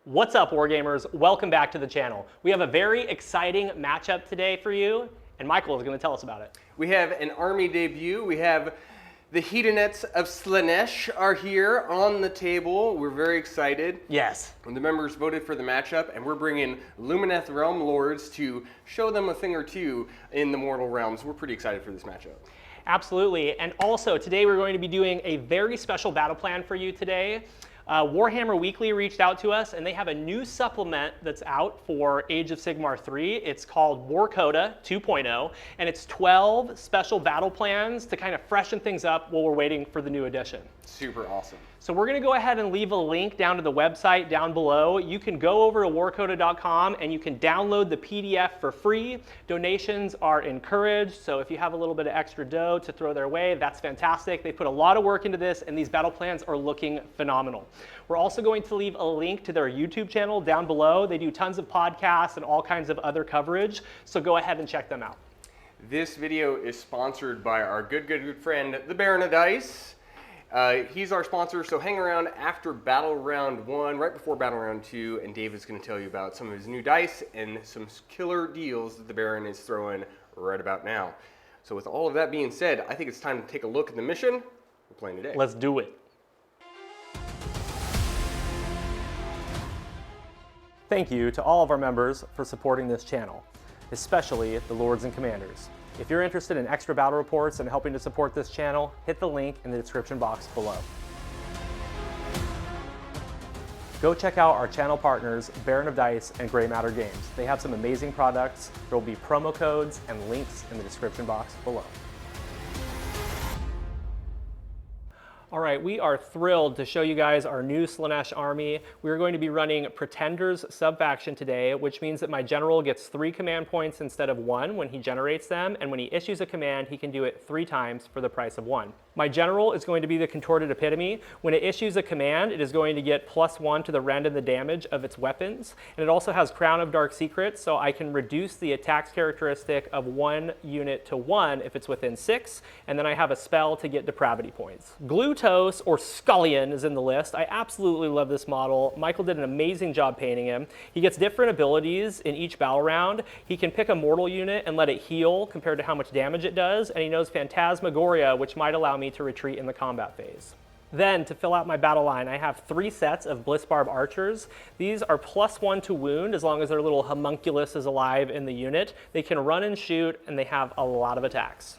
What's up, Wargamers? Welcome back to the channel. We have a very exciting matchup today for you, and Michael is going to tell us about it. We have an army debut. We have the Hedonites of Slaanesh are here on the table. We're very excited. Yes. And the members voted for the matchup, and we're bringing Lumineth RealmLords to show them a thing or two in the mortal realms. We're pretty excited for this matchup. Absolutely. And also, today we're going to be doing a very special battle plan for you today. Warhammer Weekly reached out to us, and they have a new supplement that's out for Age of Sigmar 3. It's called Warcoda 2.0, and it's 12 special battle plans to kind of freshen things up while we're waiting for the new edition. Super awesome. So we're going to go ahead and leave a link down to the website down below. You can go over to warcoda.com and you can download the PDF for free. Donations are encouraged, so if you have a little bit of extra dough to throw their way, that's fantastic. They put a lot of work into this, and these battle plans are looking phenomenal. We're also going to leave a link to their YouTube channel down below. They do tons of podcasts and all kinds of other coverage, so go ahead and check them out. This video is sponsored by our good friend, the Baron of Dice. He's our sponsor, so hang around after Battle Round 1, right before Battle Round 2, and David's going to tell you about some of his new dice and some killer deals that the Baron is throwing right about now. So with all of that being said, I think it's time to take a look at the mission we're playing today. Let's do it. Thank you to all of our members for supporting this channel, especially the Lords and Commanders. If you're interested in extra battle reports and helping to support this channel, hit the link in the description box below. Go check out our channel partners, Baron of Dice and Grey Matter Games. They have some amazing products. There will be promo codes and links in the description box below. All right, we are thrilled to show you guys our new Slaanesh army. We're going to be running Pretenders sub-faction today, which means that my general gets 3 command points instead of 1 when he generates them, and when he issues a command, he can do it 3 times for the price of 1. My general is going to be the Contorted Epitome. When it issues a command, it is going to get +1 to the rend and the damage of its weapons, and it also has Crown of Dark Secrets, so I can reduce the attacks characteristic of 1 unit to 1 if it's within 6, and then I have a spell to get depravity points. Glutos, or Scullion, is in the list. I absolutely love this model. Michael did an amazing job painting him. He gets different abilities in each battle round. He can pick a mortal unit and let it heal compared to how much damage it does, and he knows Phantasmagoria, which might allow me to retreat in the combat phase. Then, to fill out my battle line, I have 3 sets of Blissbarb Archers. These are +1 to wound as long as their little homunculus is alive in the unit. They can run and shoot, and they have a lot of attacks.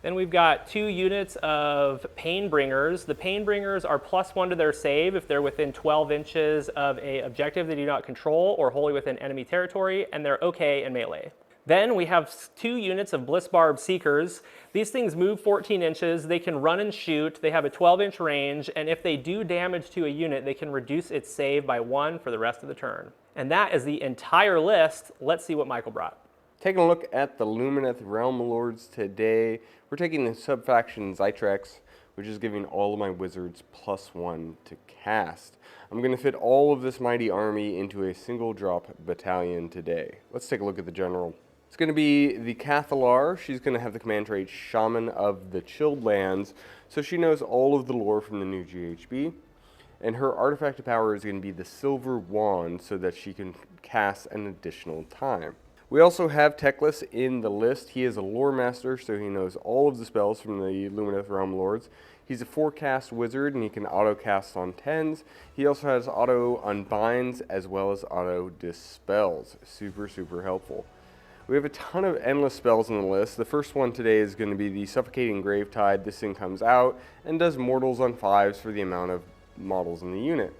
Then we've got 2 units of Painbringers. The Painbringers are +1 to their save if they're within 12 inches of an objective they do not control or wholly within enemy territory, and they're okay in melee. Then we have 2 units of Blissbarb Seekers. These things move 14 inches, they can run and shoot, they have a 12-inch range, and if they do damage to a unit, they can reduce its save by 1 for the rest of the turn. And that is the entire list. Let's see what Michael brought. Taking a look at the Lumineth RealmLords today, we're taking the sub-faction Zytrex, which is giving all of my wizards +1 to cast. I'm going to fit all of this mighty army into a single drop battalion today. Let's take a look at the general. It's going to be the Cathalar. She's going to have the command trait Shaman of the Chilled Lands, so she knows all of the lore from the new GHB. And her artifact of power is going to be the Silver Wand, so that she can cast an additional time. We also have Teclis in the list. He is a lore master, so he knows all of the spells from the Lumineth RealmLords. He's a 4-cast wizard, and he can auto-cast on 10s. He also has auto-unbinds as well as auto-dispels. Super helpful. We have a ton of endless spells on the list. The first one today is going to be the Suffocating Gravetide. This thing comes out and does mortals on 5s for the amount of models in the unit.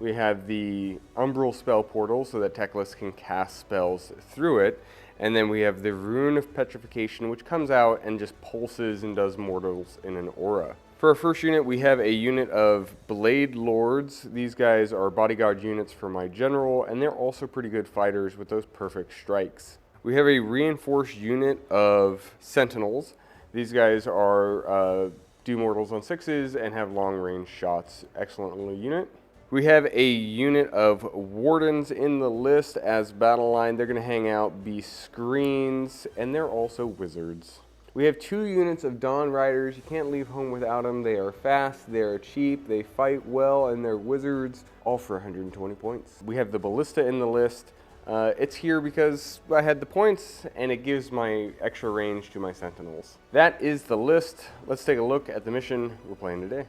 We have the Umbral Spell Portal so that Teclis can cast spells through it. And then we have the Rune of Petrification, which comes out and just pulses and does mortals in an aura. For our first unit, we have a unit of Blade Lords. These guys are bodyguard units for my general, and they're also pretty good fighters with those perfect strikes. We have a reinforced unit of Sentinels. These guys are do mortals on 6s and have long range shots. Excellent little unit. We have a unit of Wardens in the list as battle line. They're going to hang out, be screens, and they're also wizards. We have 2 units of Dawn Riders. You can't leave home without them. They are fast, they are cheap, they fight well, and they're wizards, all for 120 points. We have the Ballista in the list. It's here because I had the points, and it gives my extra range to my Sentinels. That is the list. Let's take a look at the mission we're playing today.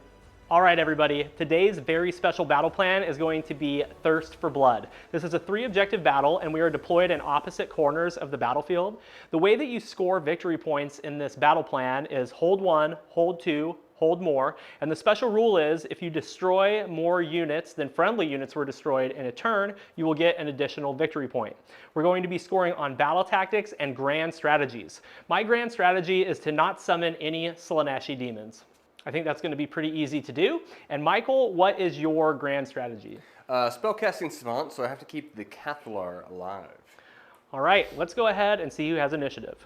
All right, everybody. Today's very special battle plan is going to be Thirst for Blood. This is a 3-objective battle, and we are deployed in opposite corners of the battlefield. The way that you score victory points in this battle plan is hold 1, hold 2, hold more, and the special rule is if you destroy more units than friendly units were destroyed in a turn, you will get an additional victory point. We're going to be scoring on battle tactics and grand strategies. My grand strategy is to not summon any Slaaneshi demons. I think that's going to be pretty easy to do. And Michael, what is your grand strategy? Spellcasting Savant, so I have to keep the Cathalar alive. All right, let's go ahead and see who has initiative.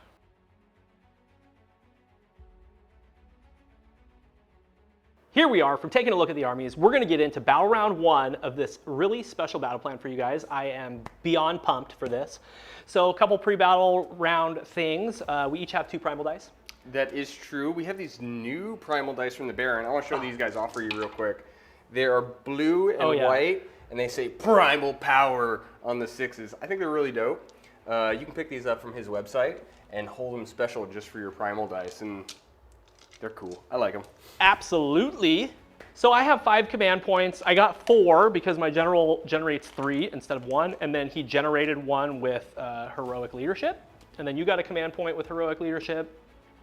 Here we are from taking a look at the armies. We're going to get into battle round 1 of this really special battle plan for you guys. I am beyond pumped for this. So a couple pre-battle round things. We each have 2 primal dice. That is true. We have these new primal dice from the Baron. I want to show these guys off for you real quick. They are blue and white, and they say primal power on the 6s. I think they're really dope. You can pick these up from his website and hold them special just for your primal dice, and they're cool. I like them. Absolutely. So I have 5 command points. I got 4 because my general generates 3 instead of 1, and then he generated 1 with heroic leadership. And then you got a command point with heroic leadership.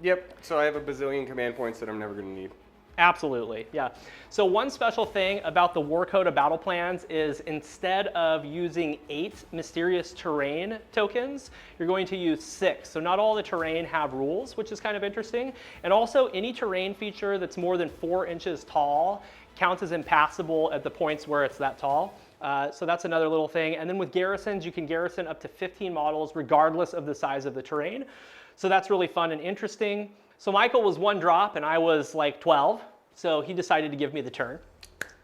Yep, so I have a bazillion command points that I'm never going to need. Absolutely, yeah. So one special thing about the Warcoda Battleplans is instead of using 8 mysterious terrain tokens, you're going to use 6. So not all the terrain have rules, which is kind of interesting. And also any terrain feature that's more than 4 inches tall counts as impassable at the points where it's that tall. So that's another little thing. And then with garrisons, you can garrison up to 15 models regardless of the size of the terrain. So that's really fun and interesting. So Michael was 1 drop and I was like 12. So he decided to give me the turn.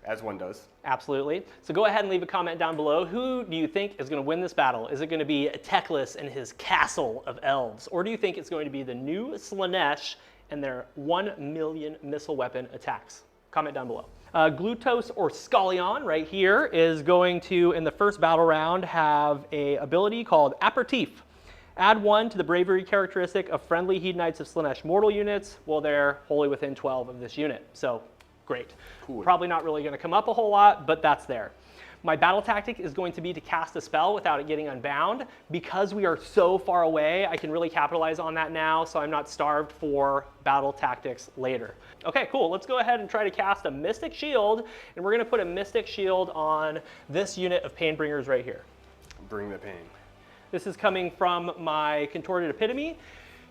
As one does. Absolutely. So go ahead and leave a comment down below. Who do you think is going to win this battle? Is it going to be Teclis and his castle of elves? Or do you think it's going to be the new Slaanesh and their 1 million missile weapon attacks? Comment down below. Glutos or Scallion right here is going to, in the first battle round, have an ability called Aperitif. Add 1 to the bravery characteristic of friendly Hedonites of Slaanesh mortal units while they're wholly within 12 of this unit. So, great. Cool. Probably not really going to come up a whole lot, but that's there. My battle tactic is going to be to cast a spell without it getting unbound. Because we are so far away, I can really capitalize on that now, so I'm not starved for battle tactics later. Okay, cool. Let's go ahead and try to cast a Mystic Shield, and we're going to put a Mystic Shield on this unit of Painbringers right here. Bring the pain. This is coming from my Contorted Epitome.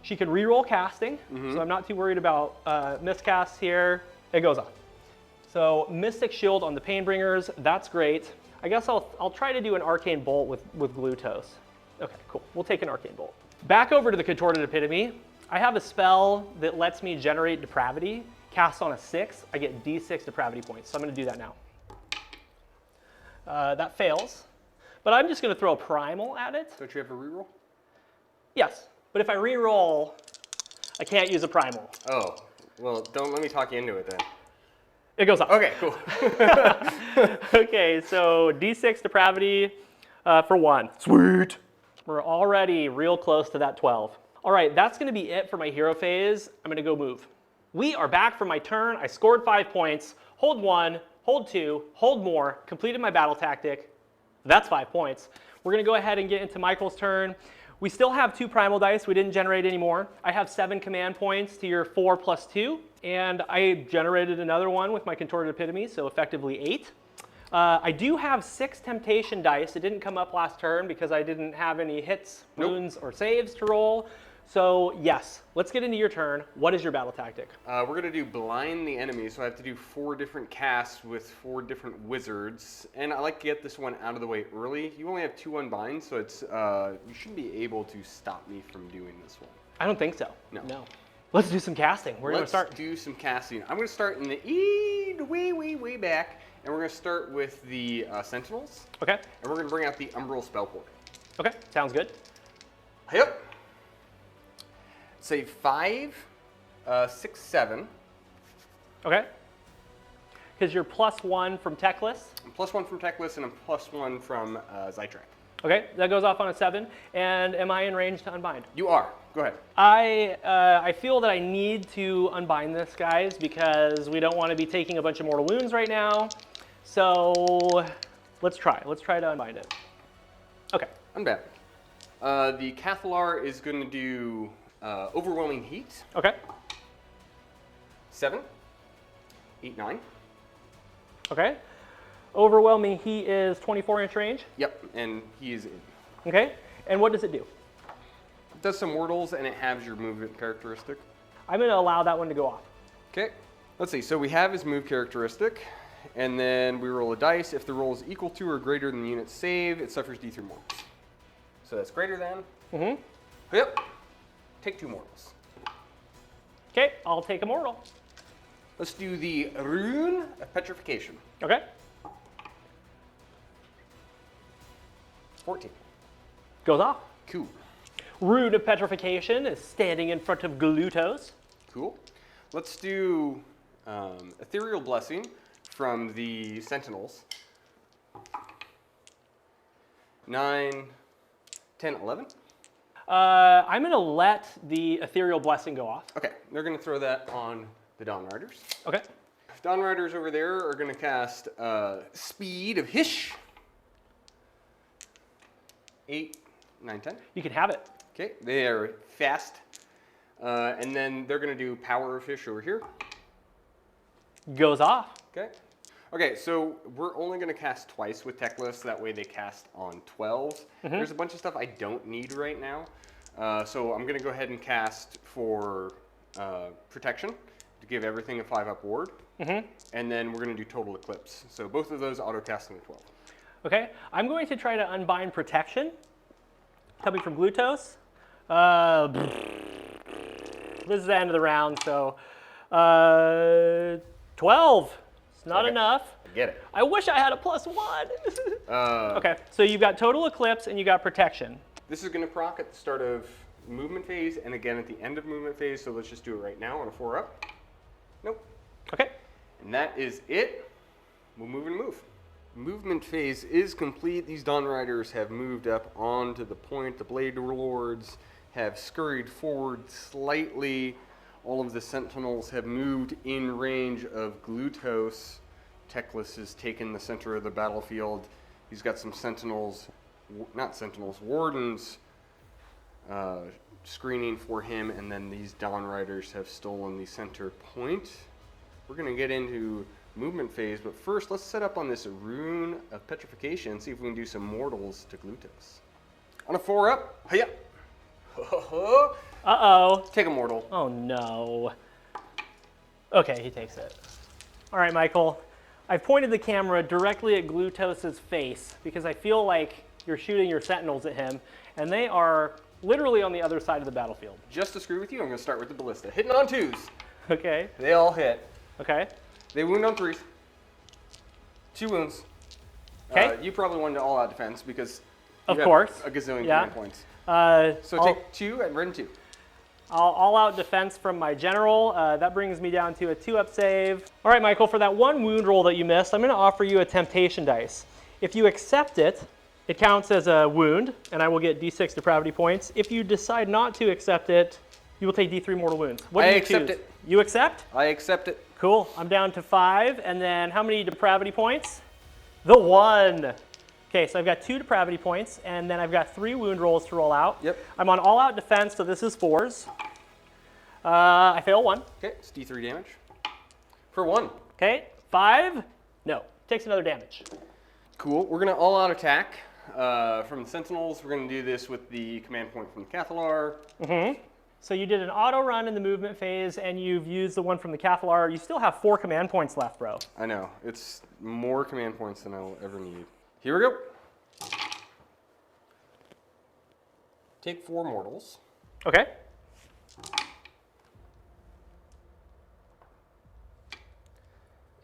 She can reroll casting, so I'm not too worried about miscasts here. It goes on. So Mystic Shield on the Painbringers, that's great. I guess I'll try to do an Arcane Bolt with Glutos. Okay, cool. We'll take an Arcane Bolt. Back over to the Contorted Epitome. I have a spell that lets me generate Depravity. Cast on a 6, I get D6 Depravity points. So I'm going to do that now. That fails. But I'm just going to throw a Primal at it. Don't you have a reroll? Yes, but if I reroll, I can't use a Primal. Oh, well, don't let me talk you into it then. It goes up. Okay, cool. Okay, so D6 Depravity for 1. Sweet. We're already real close to that 12. All right, that's going to be it for my hero phase. I'm going to go move. We are back from my turn. I scored 5 points. Hold 1, hold 2, hold more. Completed my battle tactic. That's 5 points. We're going to go ahead and get into Michael's turn. We still have 2 primal dice. We didn't generate any more. I have 7 command points to your 4 plus 2. And I generated another one with my Contorted Epitome, so effectively 8. I do have 6 temptation dice. It didn't come up last turn because I didn't have any hits, wounds, or saves to roll. So yes, let's get into your turn. What is your battle tactic? We're going to do blind the enemy, so I have to do 4 different casts with 4 different wizards. And I like to get this one out of the way early. You only have 2 unbinds, so it's you shouldn't be able to stop me from doing this one. I don't think so. No. Let's do some casting. We're going to start. Let's do some casting. I'm going to start in the way back, and we're going to start with the Sentinels. Okay. And we're going to bring out the Umbral Spellport. Okay, sounds good. Yep. Say 5, 6, 7. Okay. Because you're +1 from Techless. I'm +1 from Techless, and I'm +1 from Zytrek. Okay, that goes off on a 7. And am I in range to unbind? You are. Go ahead. I feel that I need to unbind this, guys, because we don't want to be taking a bunch of mortal wounds right now. So let's try. Let's try to unbind it. Okay. Unbound. The Cathalar is going to do Overwhelming Heat. Okay. 7, 8, 9. Okay. Overwhelming Heat is 24-inch range. Yep, and he is in. Okay. And what does it do? It does some mortals, and it has your movement characteristic. I'm going to allow that one to go off. Okay. Let's see. So we have his move characteristic, and then we roll a dice. If the roll is equal to or greater than the unit's save, it suffers D3 mortals. So that's greater than. Mm-hmm. Yep. Take 2 mortals. Okay, I'll take a mortal. Let's do the Rune of Petrification. Okay. 14. Goes off. Cool. Rune of Petrification is standing in front of Glutos. Cool. Let's do Ethereal Blessing from the Sentinels. 9, 10, 11. I'm going to let the Ethereal Blessing go off. Okay, they're going to throw that on the Dawn Riders. Okay. Dawn Riders over there are going to cast Speed of Hish. 8, 9, 10. You can have it. Okay, they are fast. And then they're going to do Power of Hish over here. Goes off. Okay. Okay, so we're only going to cast twice with Techless. That way they cast on 12s. There's a bunch of stuff I don't need right now. So I'm going to go ahead and cast for Protection to give everything a 5-up ward. And then we're going to do Total Eclipse. So both of those auto-cast on the 12. Okay, I'm going to try to unbind Protection, coming from Glutos. This is the end of the round, so 12. It's not enough. Get it. I wish I had a +1. Okay, so you've got Total Eclipse and you got Protection. This is going to proc at the start of movement phase and again at the end of movement phase, so let's just do it right now on a 4-up. Nope. Okay. And that is it. We'll move and move. Movement phase is complete. These Dawn Riders have moved up onto the point. The Blade Lords have scurried forward slightly. All of the Sentinels have moved in range of Glutos. Techless has taken the center of the battlefield. He's got some Sentinels, not Sentinels, Wardens screening for him, and then these Dawn Riders have stolen the center point. We're going to get into movement phase, but first let's set up on this Rune of Petrification and see if we can do some mortals to Glutos. On a 4-up, hiya! Uh-oh. Take a mortal. Oh, no. Okay, he takes it. All right, Michael. I've pointed the camera directly at Glutos' face because I feel like you're shooting your Sentinels at him, and they are literally on the other side of the battlefield. Just to screw with you, I'm going to start with the Ballista. Hitting on 2s. Okay. They all hit. Okay. They wound on 3s. 2 wounds. Okay. You probably won to all-out defense because you have course. a gazillion Yeah. command points. So take 2 and run 2. all-out defense from my general. That brings me down to a 2-up save. All right, Michael, for that 1 wound roll that you missed, I'm going to offer you a temptation dice. If you accept it, it counts as a wound, and I will get D6 depravity points. If you decide not to accept it, you will take D3 mortal wounds. What do you accept choose? it. You accept? I accept it. Cool. I'm down to 5, and then how many depravity points? The 1. Okay, so I've got 2 depravity points, and then I've got 3 wound rolls to roll out. Yep. I'm on all-out defense, so this is 4s. I fail 1. Okay, it's D3 damage. For 1. Okay, 5. No, takes another damage. Cool. We're going to all-out attack. From the Sentinels, we're going to do this with the command point from the Cathalar. So you did an auto run in the movement phase, and you've used the one from the Cathalar. You still have 4 command points left, bro. I know. It's more command points than I'll ever need. Here we go. Take 4 mortals. Okay.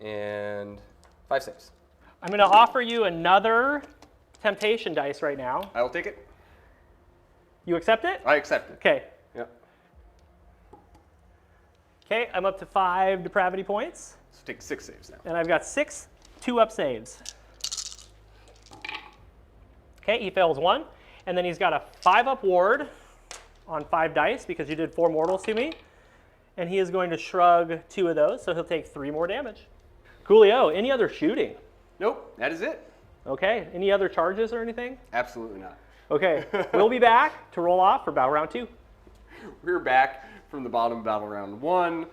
And 5 saves. I'm going to offer you another temptation dice right now. I will take it. You accept it? I accept it. Okay. Yep. Okay, I'm up to 5 depravity points. So take 6 saves now. And I've got 6 2-up saves. Okay, he fails 1. And then he's got a 5-up ward on 5 dice because you did 4 mortals to me. And he is going to shrug 2 of those, so he'll take 3 more damage. Coolio, any other shooting? Nope, that is it. Okay, any other charges or anything? Absolutely not. Okay, we'll be back to roll off for battle round 2. We're back from the bottom of battle round 1.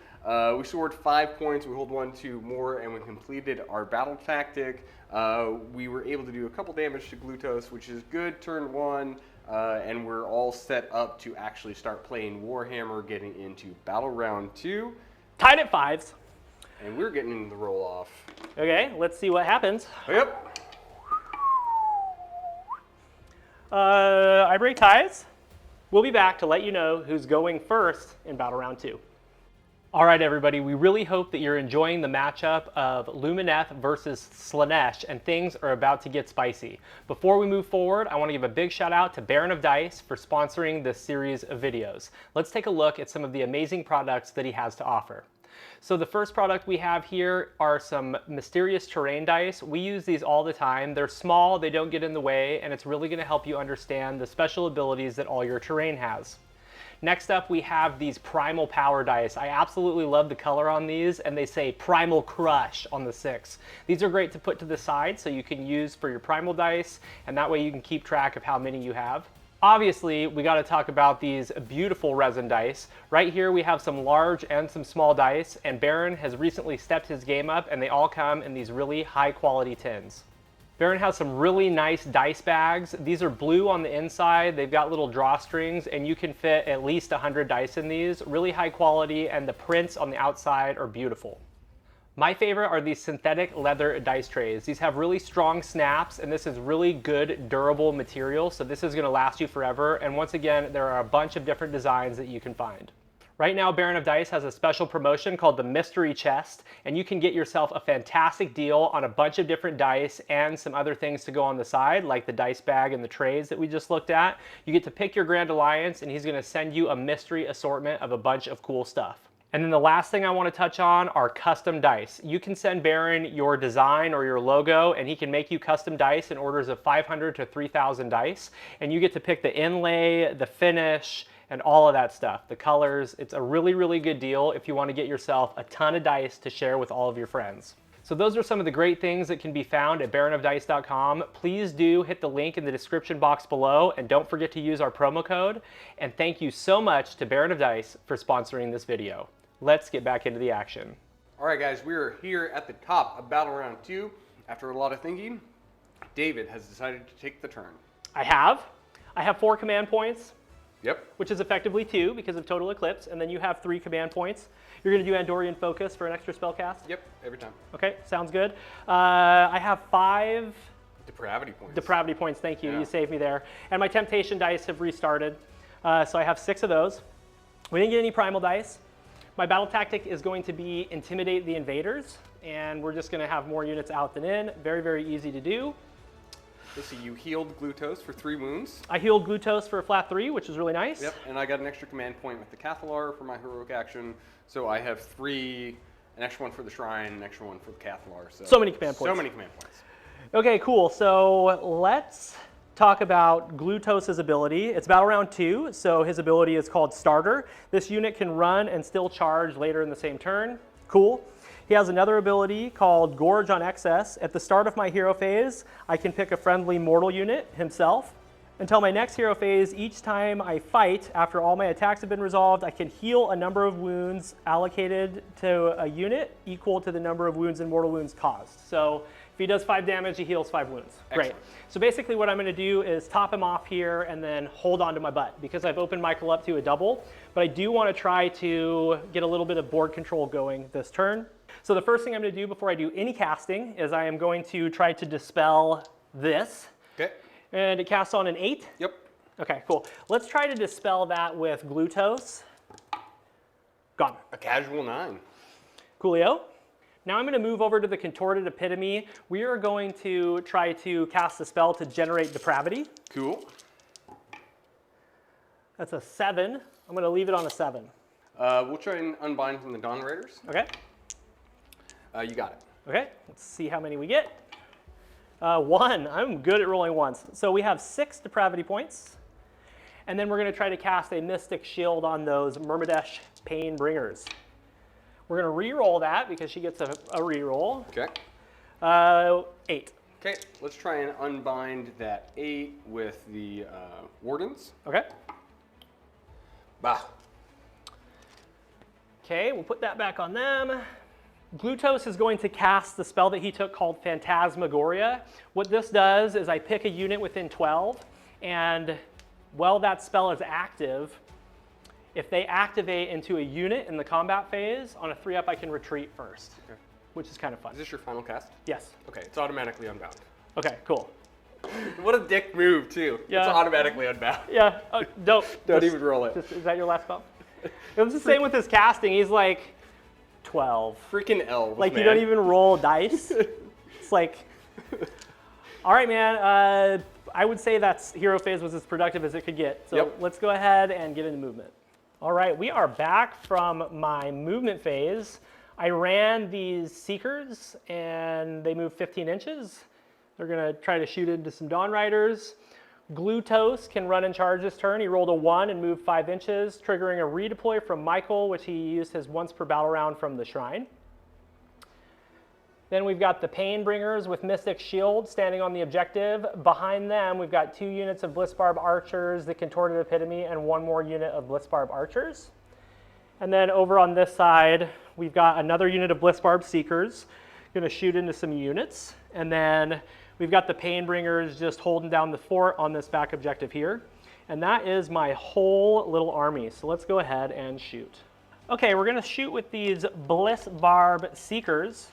We scored 5 points, we hold 1, 2 more, and we completed our battle tactic. We were able to do a couple damage to Glutos, which is good, turn 1, and we're all set up to actually start playing Warhammer, getting into battle round 2. Tied at 5s. And we're getting into the roll off. Okay, let's see what happens. Yep. I break ties. We'll be back to let you know who's going first in battle round 2. All right, everybody, we really hope that you're enjoying the matchup of Lumineth versus Slaanesh, and things are about to get spicy. Before we move forward, I want to give a big shout out to Baron of Dice for sponsoring this series of videos. Let's take a look at some of the amazing products that he has to offer. So the first product we have here are some mysterious terrain dice. We use these all the time. They're small, they don't get in the way, and it's really going to help you understand the special abilities that all your terrain has. Next up, we have these Primal Power dice. I absolutely love the color on these, and they say Primal Crush on the 6. These are great to put to the side so you can use for your Primal dice, and that way you can keep track of how many you have. Obviously, we got to talk about these beautiful resin dice. Right here we have some large and some small dice, and Baron has recently stepped his game up, and they all come in these really high quality tins. Baron has some really nice dice bags. These are blue on the inside, they've got little drawstrings, and you can fit at least 100 dice in these. Really high quality, and the prints on the outside are beautiful. My favorite are these synthetic leather dice trays. These have really strong snaps, and this is really good, durable material, so this is going to last you forever. And once again, there are a bunch of different designs that you can find. Right now, Baron of Dice has a special promotion called the Mystery Chest, and you can get yourself a fantastic deal on a bunch of different dice and some other things to go on the side, like the dice bag and the trays that we just looked at. You get to pick your Grand Alliance, and he's going to send you a mystery assortment of a bunch of cool stuff. And then the last thing I want to touch on are custom dice. You can send Baron your design or your logo, and he can make you custom dice in orders of 500 to 3,000 dice. And you get to pick the inlay, the finish, and all of that stuff, the colors. It's a really, really good deal if you want to get yourself a ton of dice to share with all of your friends. So those are some of the great things that can be found at baronofdice.com. Please do hit the link in the description box below, and don't forget to use our promo code. And thank you so much to Baron of Dice for sponsoring this video. Let's get back into the action. All right, guys, we are here at the top of battle round 2. After a lot of thinking, David has decided to take the turn. I have 4 command points. Yep. Which is effectively 2 because of Total Eclipse, and then you have 3 command points. You're going to do Andorian Focus for an extra spell cast? Yep, every time. Okay, sounds good. I have 5 depravity points. Depravity points, thank you. Yeah. You saved me there. And my Temptation dice have restarted, so I have 6 of those. We didn't get any Primal dice. My battle tactic is going to be Intimidate the Invaders, and we're just going to have more units out than in. Very, very easy to do. Let's see, you healed Glutos for 3 wounds. I healed Glutos for a flat 3, which is really nice. Yep, and I got an extra command point with the Cathalar for my heroic action. So I have 3, an extra one for the Shrine, an extra one for the Cathalar. So many command points. So many command points. Okay, cool. So let's talk about Glutos' ability. It's battle round 2, so his ability is called Starter. This unit can run and still charge later in the same turn. Cool. He has another ability called Gorge on Excess. At the start of my hero phase, I can pick a friendly mortal unit himself. Until my next hero phase, each time I fight, after all my attacks have been resolved, I can heal a number of wounds allocated to a unit equal to the number of wounds and mortal wounds caused. So if he does 5 damage, he heals 5 wounds. Excellent. Great. So basically what I'm going to do is top him off here and then hold on to my butt because I've opened Michael up to a double. But I do want to try to get a little bit of board control going this turn. So the first thing I'm going to do before I do any casting is I am going to try to dispel this. Okay. And it casts on an 8? Yep. Okay, cool. Let's try to dispel that with Glutos. Gone. A casual 9. Coolio. Now I'm going to move over to the Contorted Epitome. We are going to try to cast a spell to generate depravity. Cool. That's a 7. I'm going to leave it on a 7. We'll try and unbind from the Dawn Raiders. Okay. You got it. Okay, let's see how many we get. 1. I'm good at rolling ones. So we have 6 depravity points. And then we're going to try to cast a Mystic Shield on those Myrmidesh Pain Bringers. We're going to re-roll that because she gets a re-roll. Okay. 8. Okay, let's try and unbind that 8 with the Wardens. Okay. Bah. Okay, we'll put that back on them. Glutos is going to cast the spell that he took called Phantasmagoria. What this does is I pick a unit within 12, and while that spell is active, if they activate into a unit in the combat phase, on a 3-up I can retreat first, Okay. which is kind of fun. Is this your final cast? Yes. Okay, it's automatically unbound. Okay, cool. What a dick move, too. Yeah. It's automatically unbound. Yeah, oh, dope. Don't even roll it. Is that your last spell? It was the same with his casting. He's like 12. Freaking elves, Like, man. you don't even roll dice. It's like, all right, man. I would say that hero phase was as productive as it could get. So Yep. let's go ahead and get into movement. All right, we are back from my movement phase. I ran these Seekers, and they moved 15 inches. They're going to try to shoot into some Dawn Riders. Glutos can run and charge this turn. He rolled a 1 and moved 5 inches, triggering a redeploy from Michael, which he used his once per battle round from the Shrine. Then we've got the Pain Bringers with Mystic Shield standing on the objective. Behind them, we've got 2 units of Blitzbarb Archers, the Contorted Epitome, and 1 more unit of Blitzbarb Archers. And then over on this side, we've got another unit of Blitzbarb Seekers, going to shoot into some units. And then we've got the Pain Bringers just holding down the fort on this back objective here. And that is my whole little army. So let's go ahead and shoot. Okay, we're going to shoot with these Blitzbarb Seekers.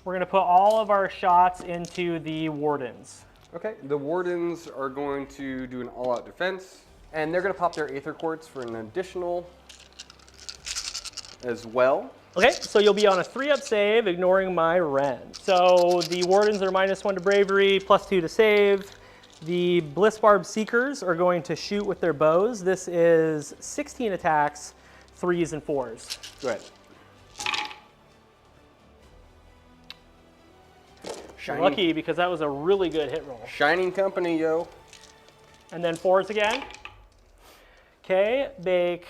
We're going to put all of our shots into the Wardens. Okay, the Wardens are going to do an all-out defense, and they're going to pop their Aether Quartz for an additional as well. Okay, so you'll be on a 3-up save, ignoring my Ren. So the Wardens are -1 to Bravery, +2 to save. The Blitzbarb Seekers are going to shoot with their bows. This is 16 attacks, 3s and 4s. Go ahead. Shining, Lucky, because that was a really good hit roll. Shining Company, yo. And then 4s again. Okay, make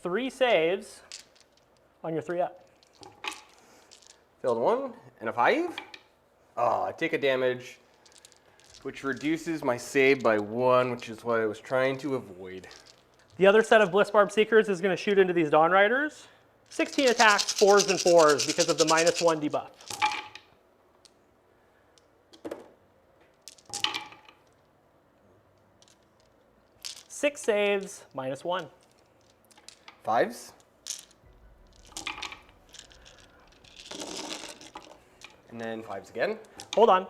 3 saves on your 3-up. Failed 1 and a 5. Oh, I take a damage, which reduces my save by 1, which is what I was trying to avoid. The other set of Blitzbarb Seekers is going to shoot into these Dawn Riders. 16 attacks, 4s and 4s because of the -1 debuff. 6 saves, -1. 5s. And then 5s again. Hold on.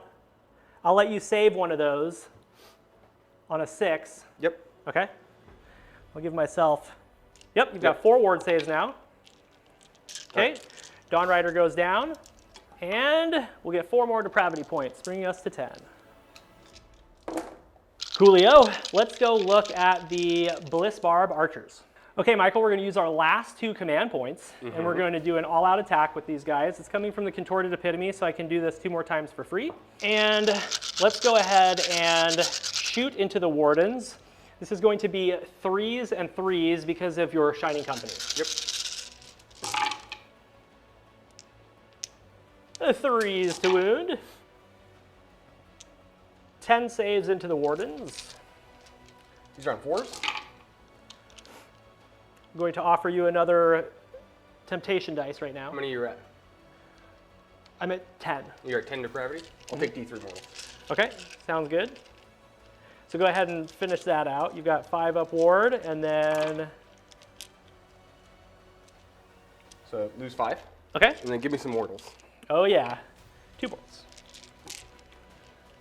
I'll let you save one of those on a 6. Yep. Okay. I'll give myself. Yep, you've got 4 ward saves now. Okay. Dawn Rider goes down. And we'll get 4 more depravity points, bringing us to 10. Coolio. Let's go look at the Blitzbarb Archers. Okay, Michael, we're going to use our last 2 command points, and we're going to do an all-out attack with these guys. It's coming from the Contorted Epitome, so I can do this 2 more times for free. And let's go ahead and shoot into the Wardens. This is going to be 3s and 3s because of your Shining Company. Yep. 3s to wound. 10 saves into the Wardens. These are on 4s. I'm going to offer you another temptation dice right now. How many are you at? I'm at 10. You're at 10 depravity? I'll take D3 mortal. Okay, sounds good. So go ahead and finish that out. You've got 5 up ward, and then... So lose 5. Okay. And then give me some mortals. Oh yeah, 2 bolts.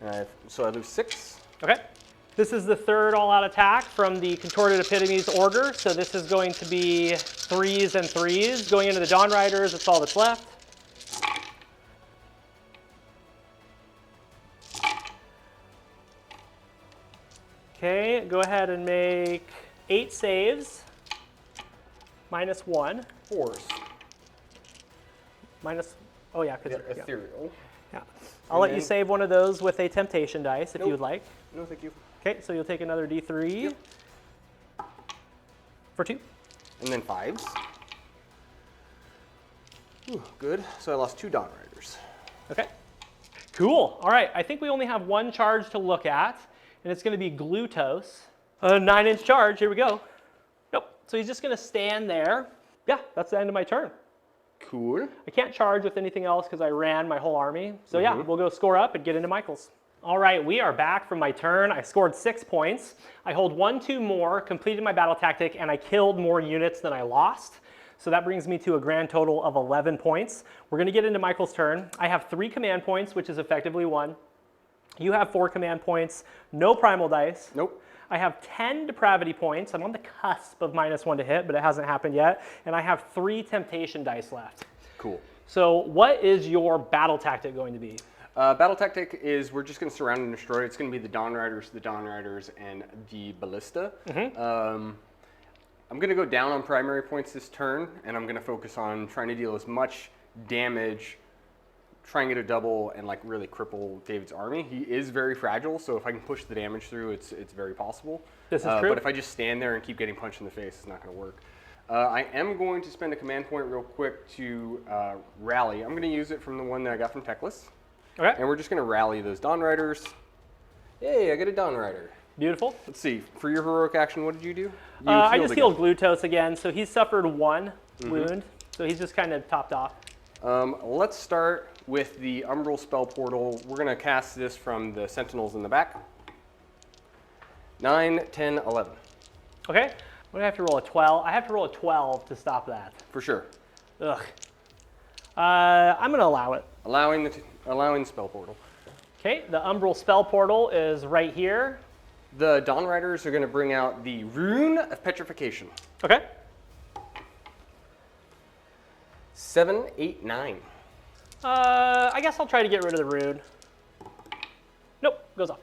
And so I lose 6. Okay. This is the 3rd all-out attack from the Contorted Epitome's order. So this is going to be 3s and 3s. Going into the Dawn Riders, that's all that's left. Okay, go ahead and make 8 saves. -1. Force. Oh yeah, because Ethereal. yeah. I'll let you save one of those with a temptation dice if you would like. No, thank you. Okay, so you'll take another D3 Yep. for 2. And then 5s. Ooh, good. So I lost 2 Dawn Riders. Okay. Cool. All right, I think we only have one charge to look at, and it's going to be Glutos. A 9-inch charge. Here we go. Nope. So he's just going to stand there. Yeah, that's the end of my turn. Cool. I can't charge with anything else because I ran my whole army. So yeah, we'll go score up and get into Michael's. All right, we are back from my turn. I scored 6 points. I hold 1-2 more, completed my battle tactic, and I killed more units than I lost. So that brings me to a grand total of 11 points. We're going to get into Michael's turn. I have 3 command points, which is effectively 1. You have 4 command points, no primal dice. Nope. I have 10 depravity points. I'm on the cusp of -1 to hit, but it hasn't happened yet. And I have 3 temptation dice left. Cool. So what is your battle tactic going to be? Battle tactic is we're just going to surround and destroy. It's going to be the Dawn Riders, and the Ballista. I'm going to go down on primary points this turn, and I'm going to focus on trying to deal as much damage, try and get a double, and like really cripple David's army. He is very fragile, so if I can push the damage through, it's very possible. This is true. But if I just stand there and keep getting punched in the face, it's not going to work. I am going to spend a command point real quick to rally. I'm going to use it from the one that I got from Teclis. Okay. And we're just going to rally those Dawn Riders. Yay, I get a Dawn Rider. Beautiful. Let's see. For your heroic action, what did you do? I just healed Glutos again, so he's suffered 1 wound. So he's just kind of topped off. Let's start with the Umbral Spell Portal. We're going to cast this from the Sentinels in the back. 9, 10, 11. Okay. What do I have to roll? A 12? I have to roll a 12 to stop that. For sure. Ugh. I'm going to allow it. Allowing Spell Portal. Okay, the Umbral Spell Portal is right here. The Dawn Riders are going to bring out the Rune of Petrification. Okay. 7, 8, 9. I guess I'll try to get rid of the rune. Nope, goes off.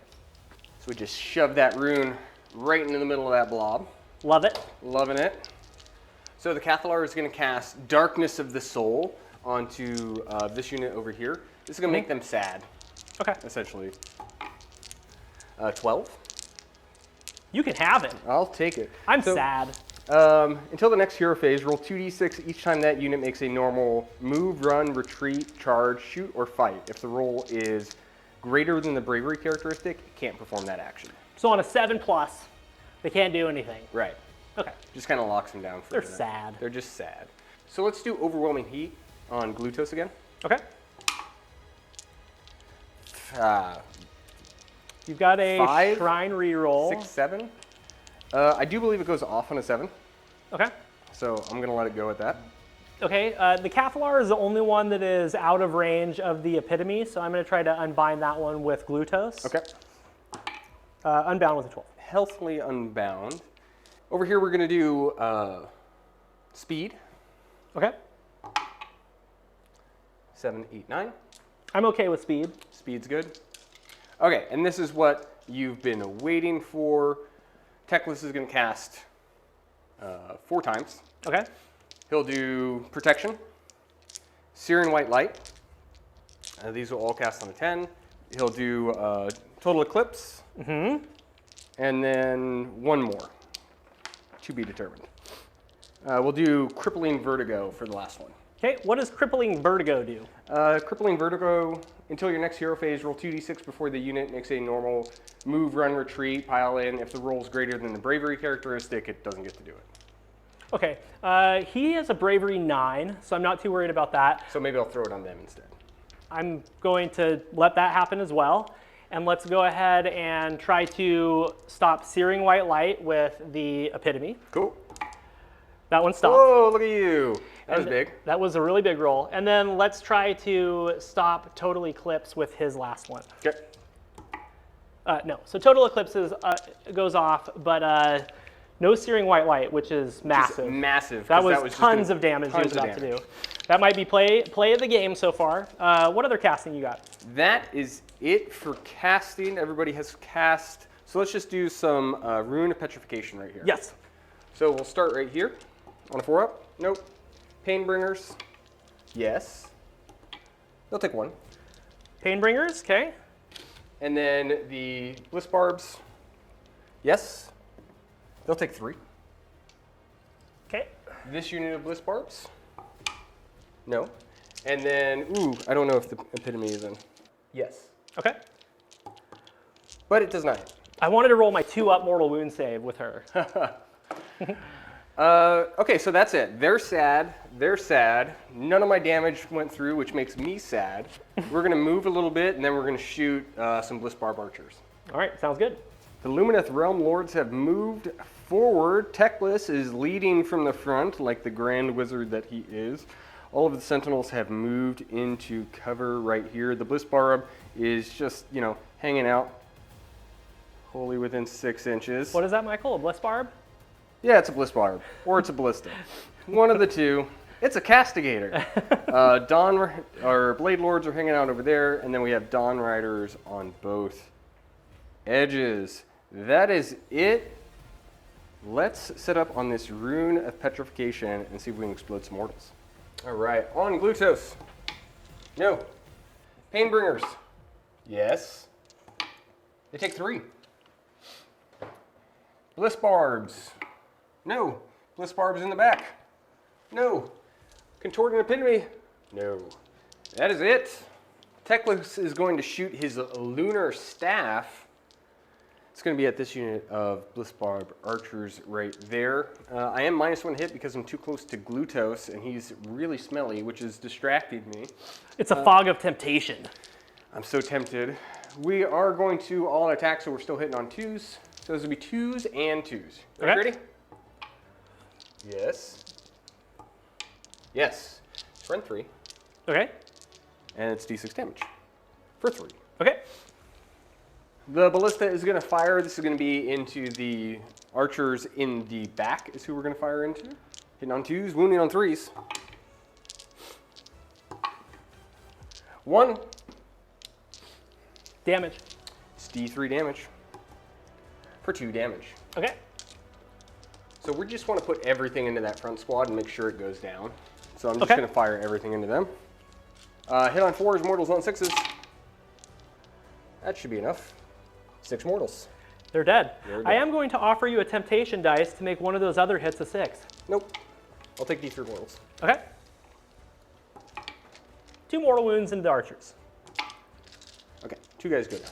So we just shove that rune right into the middle of that blob. Love it. Loving it. So the Cathalar is going to cast Darkness of the Soul onto this unit over here. This is going to make them sad. Okay. Essentially. 12. You can have it. I'll take it. I'm sad. Until the next hero phase, roll 2d6 each time that unit makes a normal move, run, retreat, charge, shoot, or fight. If the roll is greater than the bravery characteristic, it can't perform that action. So on a 7+, they can't do anything. Right. Okay. Just kind of locks them down for They're a minute. sad. They're just sad. So let's do Overwhelming Heat on Glutos again. Okay. You've got a 5, Shrine reroll. 6, 7. I do believe it goes off on a 7. Okay. So I'm going to let it go at that. Okay, the Cathalar is the only one that is out of range of the Epitome, so I'm going to try to unbind that one with Glutos. Okay. Unbound with a 12. Healthily unbound. Over here we're going to do speed. Okay. 7, 8, 9. I'm okay with speed. Speed's good. Okay, and this is what you've been waiting for. Teclis is going to cast 4 times. Okay. He'll do Protection, Searing White Light. These will all cast on a 10. He'll do Total Eclipse. And then 1 more, to be determined. We'll do Crippling Vertigo for the last one. Okay, what does Crippling Vertigo do? Crippling Vertigo, until your next hero phase, roll 2d6 before the unit makes a normal move, run, retreat, pile in. If the roll is greater than the bravery characteristic, it doesn't get to do it. Okay, he has a bravery 9, so I'm not too worried about that. So maybe I'll throw it on them instead. I'm going to let that happen as well. And let's go ahead and try to stop Searing White Light with the Epitome. Cool. That one stopped. Whoa, look at you. That was big. That was a really big roll. And then let's try to stop Total Eclipse with his last one. Okay. No, so Total Eclipse goes off, but no Searing White Light, which is massive. Just massive. That was tons of damage he was about to do. That might be play of the game so far. What other casting you got? That is it for casting. Everybody has cast. So let's just do some Rune of Petrification right here. Yes. So we'll start right here. On a 4-up? Nope. Painbringers? Yes. They'll take 1. Painbringers, okay. And then the Bliss Barbs? Yes. They'll take 3. Okay. This unit of Bliss Barbs? No. And then, ooh, I don't know if the epitome is in. Yes. Okay. But it does not hit. I wanted to roll my 2-up mortal wound save with her. Okay, so that's it. They're sad. They're sad. None of my damage went through, which makes me sad. We're going to move a little bit, and then we're going to shoot some Bliss Barb archers. All right, sounds good. The Lumineth RealmLords have moved forward. Teclis is leading from the front, like the Grand Wizard that he is. All of the Sentinels have moved into cover right here. The Bliss Barb is just, you know, hanging out, wholly within 6 inches. What is that, Michael? A Bliss Barb? Yeah, it's a Bliss Barb, or it's a Ballista. One of the two. It's a Castigator. Blade Lords are hanging out over there, and then we have Dawn Riders on both edges. That is it. Let's set up on this Rune of Petrification and see if we can explode some mortals. All right, on Glutos. No. Painbringers. Yes. They take 3. Bliss Barbs. No. Bliss Barbs in the back. No. Contorting Epitome. No. That is it. Teclis is going to shoot his Lunar Staff. It's going to be at this unit of Bliss Barb archers right there. I am -1 hit because I'm too close to Glutos, and he's really smelly, which has distracted me. It's a fog of temptation. I'm so tempted. We are going to all attack, so we're still hitting on 2s. So those will be 2s and 2s. Okay. Ready? Yes. Yes. Friend 3. Okay. And it's d6 damage for 3. Okay. The Ballista is going to fire. This is going to be into the archers in the back is who we're going to fire into. Hitting on 2s, wounding on 3s. 1. Damage. It's d3 damage for 2 damage. Okay. So we just want to put everything into that front squad and make sure it goes down. So I'm just going to fire everything into them. Hit on 4s, mortals on 6s. That should be enough. 6 mortals. They're dead. They're dead. I am going to offer you a temptation dice to make one of those other hits a 6. Nope. I'll take d3 mortals. Okay. 2 mortal wounds into the archers. Okay, 2 guys go down.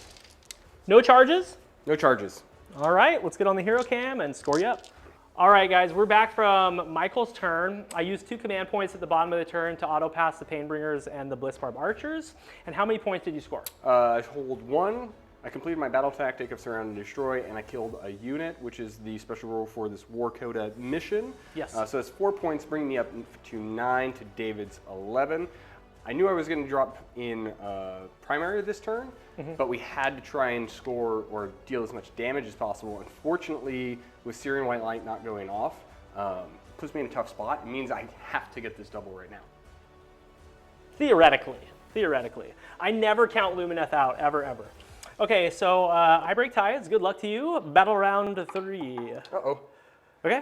No charges? No charges. All right, let's get on the hero cam and score you up. All right, guys, we're back from Michael's turn. I used 2 command points at the bottom of the turn to auto-pass the Painbringers and the Bliss Barb Archers. And how many points did you score? I hold 1. I completed my battle tactic of Surround and Destroy, and I killed a unit, which is the special role for this Warcoda mission. Yes. So that's 4 points, bringing me up to 9 to David's 11. I knew I was going to drop in primary this turn, but we had to try and score or deal as much damage as possible. Unfortunately, with Syrian White Light not going off, puts me in a tough spot. It means I have to get this double right now. Theoretically. I never count Lumineth out, ever. Okay, so I break ties. Good luck to you. Battle round 3. Uh-oh. Okay.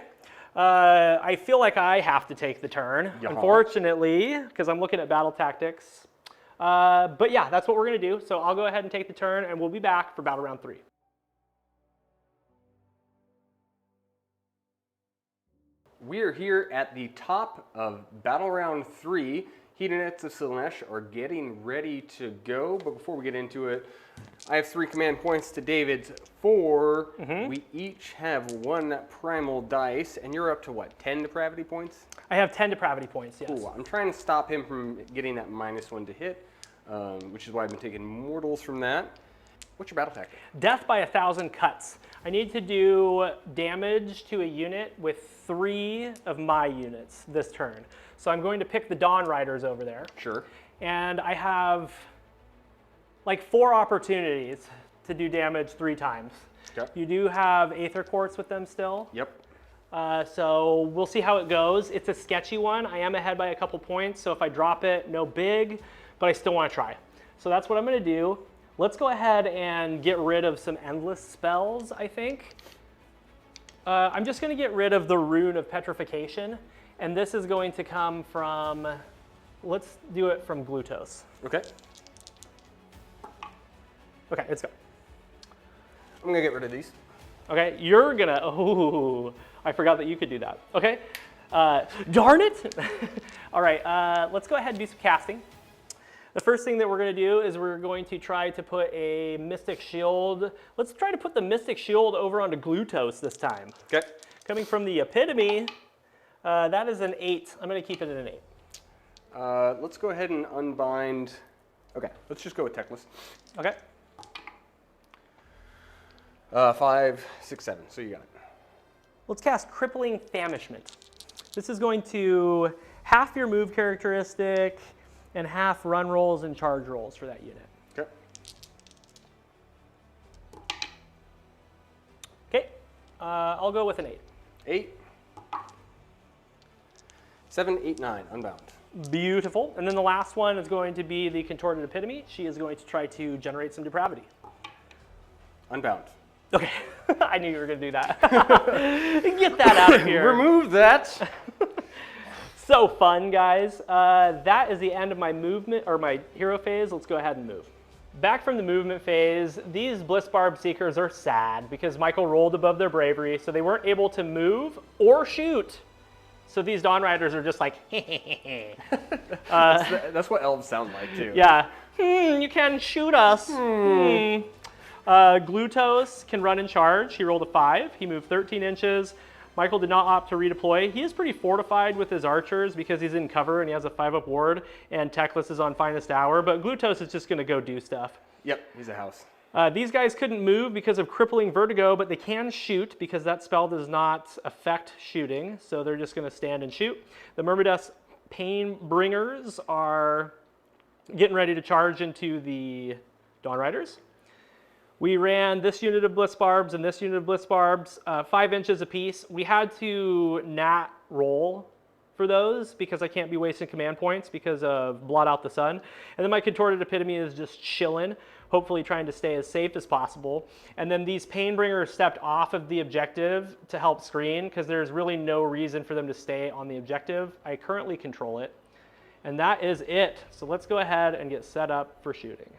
I feel like I have to take the turn, unfortunately, because I'm looking at battle tactics. But yeah, that's what we're going to do. So I'll go ahead and take the turn, and we'll be back for battle round 3. We are here at the top of battle round 3. Hedonites of Slaanesh are getting ready to go, but before we get into it, I have 3 command points to David's 4. We each have 1 primal dice, and you're up to what, 10 depravity points? I have 10 depravity points, yes. Cool. I'm trying to stop him from getting that -1 to hit, which is why I've been taking mortals from that. What's your battle tactic? Death by 1,000 cuts. I need to do damage to a unit with 3 of my units this turn. So I'm going to pick the Dawn Riders over there. Sure. And I have like 4 opportunities to do damage 3 times. Yep. You do have Aether Quartz with them still. Yep. So we'll see how it goes. It's a sketchy one. I am ahead by a couple points, so if I drop it, no big, but I still want to try. So that's what I'm going to do. Let's go ahead and get rid of some endless spells, I think. I'm just going to get rid of the Rune of Petrification, And this is going to come from, let's do it from Glutos. Okay. Okay, let's go. I'm gonna get rid of these. Okay, you're gonna, oh, I forgot that you could do that. Okay, darn it. All right, let's go ahead and do some casting. The first thing that we're gonna do is we're going to try to put a Mystic Shield. Let's try to put the Mystic Shield over onto Glutos this time. Okay. Coming from the Epitome, that is an 8. I'm gonna keep it at an 8. Let's go ahead and unbind. Okay, let's just go with Techless. Okay. 5, 6, 7. So you got it. Let's cast Crippling Famishment. This is going to half your move characteristic and half run rolls and charge rolls for that unit. Okay. Okay, I'll go with an 8. 8. 7, 8, 9. Unbound. Beautiful. And then the last one is going to be the Contorted Epitome. She is going to try to generate some depravity. Unbound. Okay, I knew you were going to do that. Get that out of here. Remove that. So fun, guys. That is the end of my movement, or my hero phase. Let's go ahead and move. Back from the movement phase, these Blissbarb Seekers are sad because Michael rolled above their bravery, so they weren't able to move or shoot. So these Dawn Riders are just like, That's what elves sound like, too. yeah, you can shoot us. Glutos can run and charge. He rolled a 5. He moved 13 inches. Michael did not opt to redeploy. He is pretty fortified with his archers because he's in cover and he has a 5-up ward, and Techless is on finest hour, but Glutos is just going to go do stuff. Yep, he's a house. These guys couldn't move because of crippling vertigo, but they can shoot because that spell does not affect shooting, so they're just going to stand and shoot. The Myrmidus Painbringers are getting ready to charge into the Dawn Riders. We ran this unit of Blissbarbs and this unit of Blissbarbs, 5 inches apiece. We had to nat roll for those because I can't be wasting command points because of Blot Out the Sun. And then my Contorted Epitome is just chilling, hopefully trying to stay as safe as possible. And then these Painbringers stepped off of the objective to help screen because there's really no reason for them to stay on the objective. I currently control it. And that is it. So let's go ahead and get set up for shooting.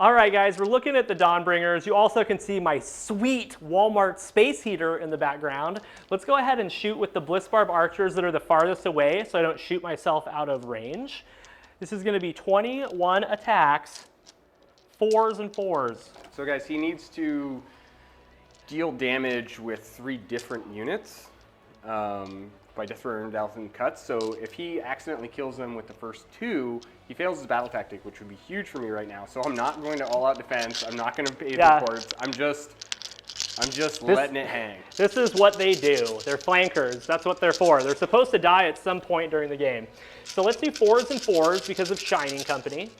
All right, guys, we're looking at the Dawnbringers. You also can see my sweet Walmart space heater in the background. Let's go ahead and shoot with the Blissbarb archers that are the farthest away so I don't shoot myself out of range. This is gonna be 21 attacks, 4s and 4s. So guys, he needs to deal damage with 3 different units by different 1,000 cuts. So if he accidentally kills them with the first 2, he fails his battle tactic, which would be huge for me right now. So I'm not going to all-out defense. I'm not going to pay the cords. I'm just letting it hang. This is what they do. They're flankers. That's what they're for. They're supposed to die at some point during the game. So let's do 4s and 4s because of Shining Company.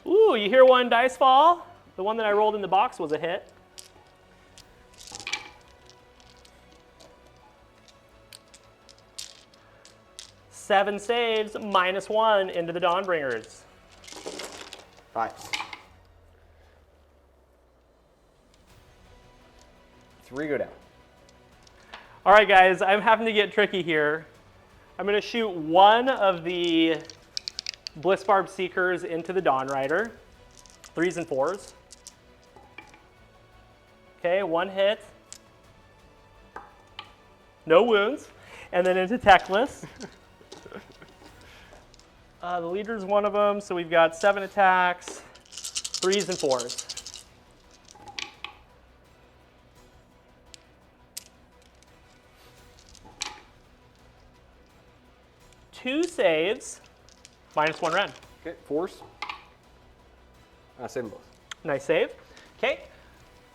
Ooh, you hear one dice fall? The one that I rolled in the box was a hit. Seven saves, -1 into the Dawnbringers. 5. 3 go down. All right, guys, I'm having to get tricky here. I'm going to shoot one of the Blissbarb Seekers into the Dawn Rider. 3s and 4s. Okay, 1 hit. No wounds. And then into Techless. The leader's one of them, so we've got 7 attacks, 3s and 4s. Two saves, -1 ren. Okay, 4s. Save them both. Nice save. Okay.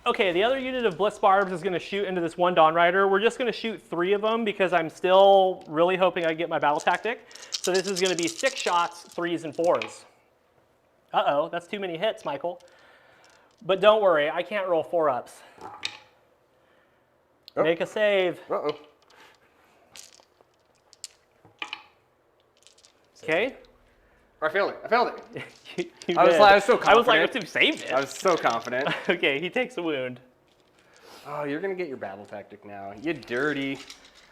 Okay, the other unit of Blissbarbs is going to shoot into this one Dawn Rider. We're just going to shoot 3 of them because I'm still really hoping I get my battle tactic. So this is going to be 6 shots, 3s and 4s. Uh-oh, that's too many hits, Michael. But don't worry, I can't roll 4-ups. Oh. Make a save. Uh-oh. Okay. I failed it. I failed it. You I was did. so confident. I was like, you saved it. I was so confident. Okay, he takes a wound. Oh, you're going to get your battle tactic now. You dirty.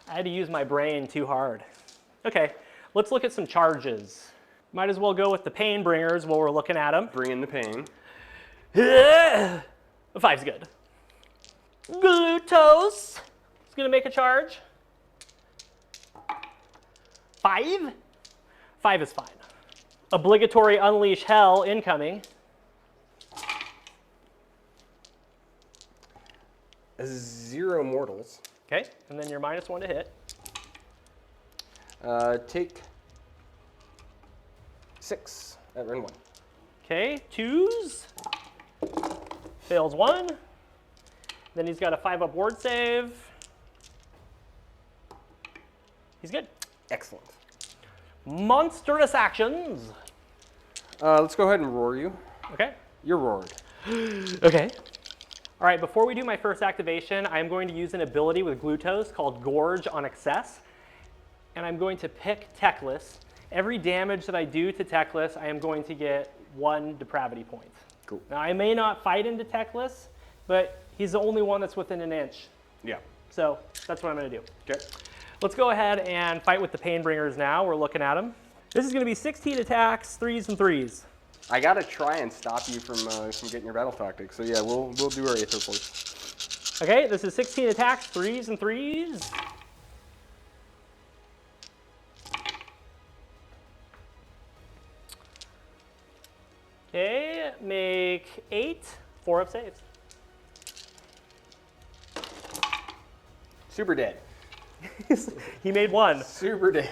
I had to use my brain too hard. Okay, let's look at some charges. Might as well go with the pain bringers while we're looking at them. Bring in the pain. 5's good. Glutos is gonna make a charge. 5? 5 is fine. Obligatory unleash hell incoming. 0 mortals. Okay, and then you're -1 to hit. Take 6 at run 1. Okay, 2s. Fails 1. Then he's got a 5-up ward save. He's good. Excellent. Monstrous actions. Let's go ahead and roar you. Okay. You're roared. Okay. All right, before we do my first activation, I'm going to use an ability with Glutos called Gorge on Access. And I'm going to pick Teclis. Every damage that I do to Teclis, I am going to get 1 depravity point. Cool. Now, I may not fight into Teclis, but he's the only one that's within an inch. Yeah. So that's what I'm going to do. Okay. Let's go ahead and fight with the Pain Bringers now. We're looking at them. This is going to be 16 attacks, 3s and 3s. I gotta try and stop you from getting your battle tactics. So yeah, we'll do our Aether Force. Okay, this is 16 attacks, 3s and 3s. Okay, make 8 4-up saves. Super dead. He made 1. Super dead.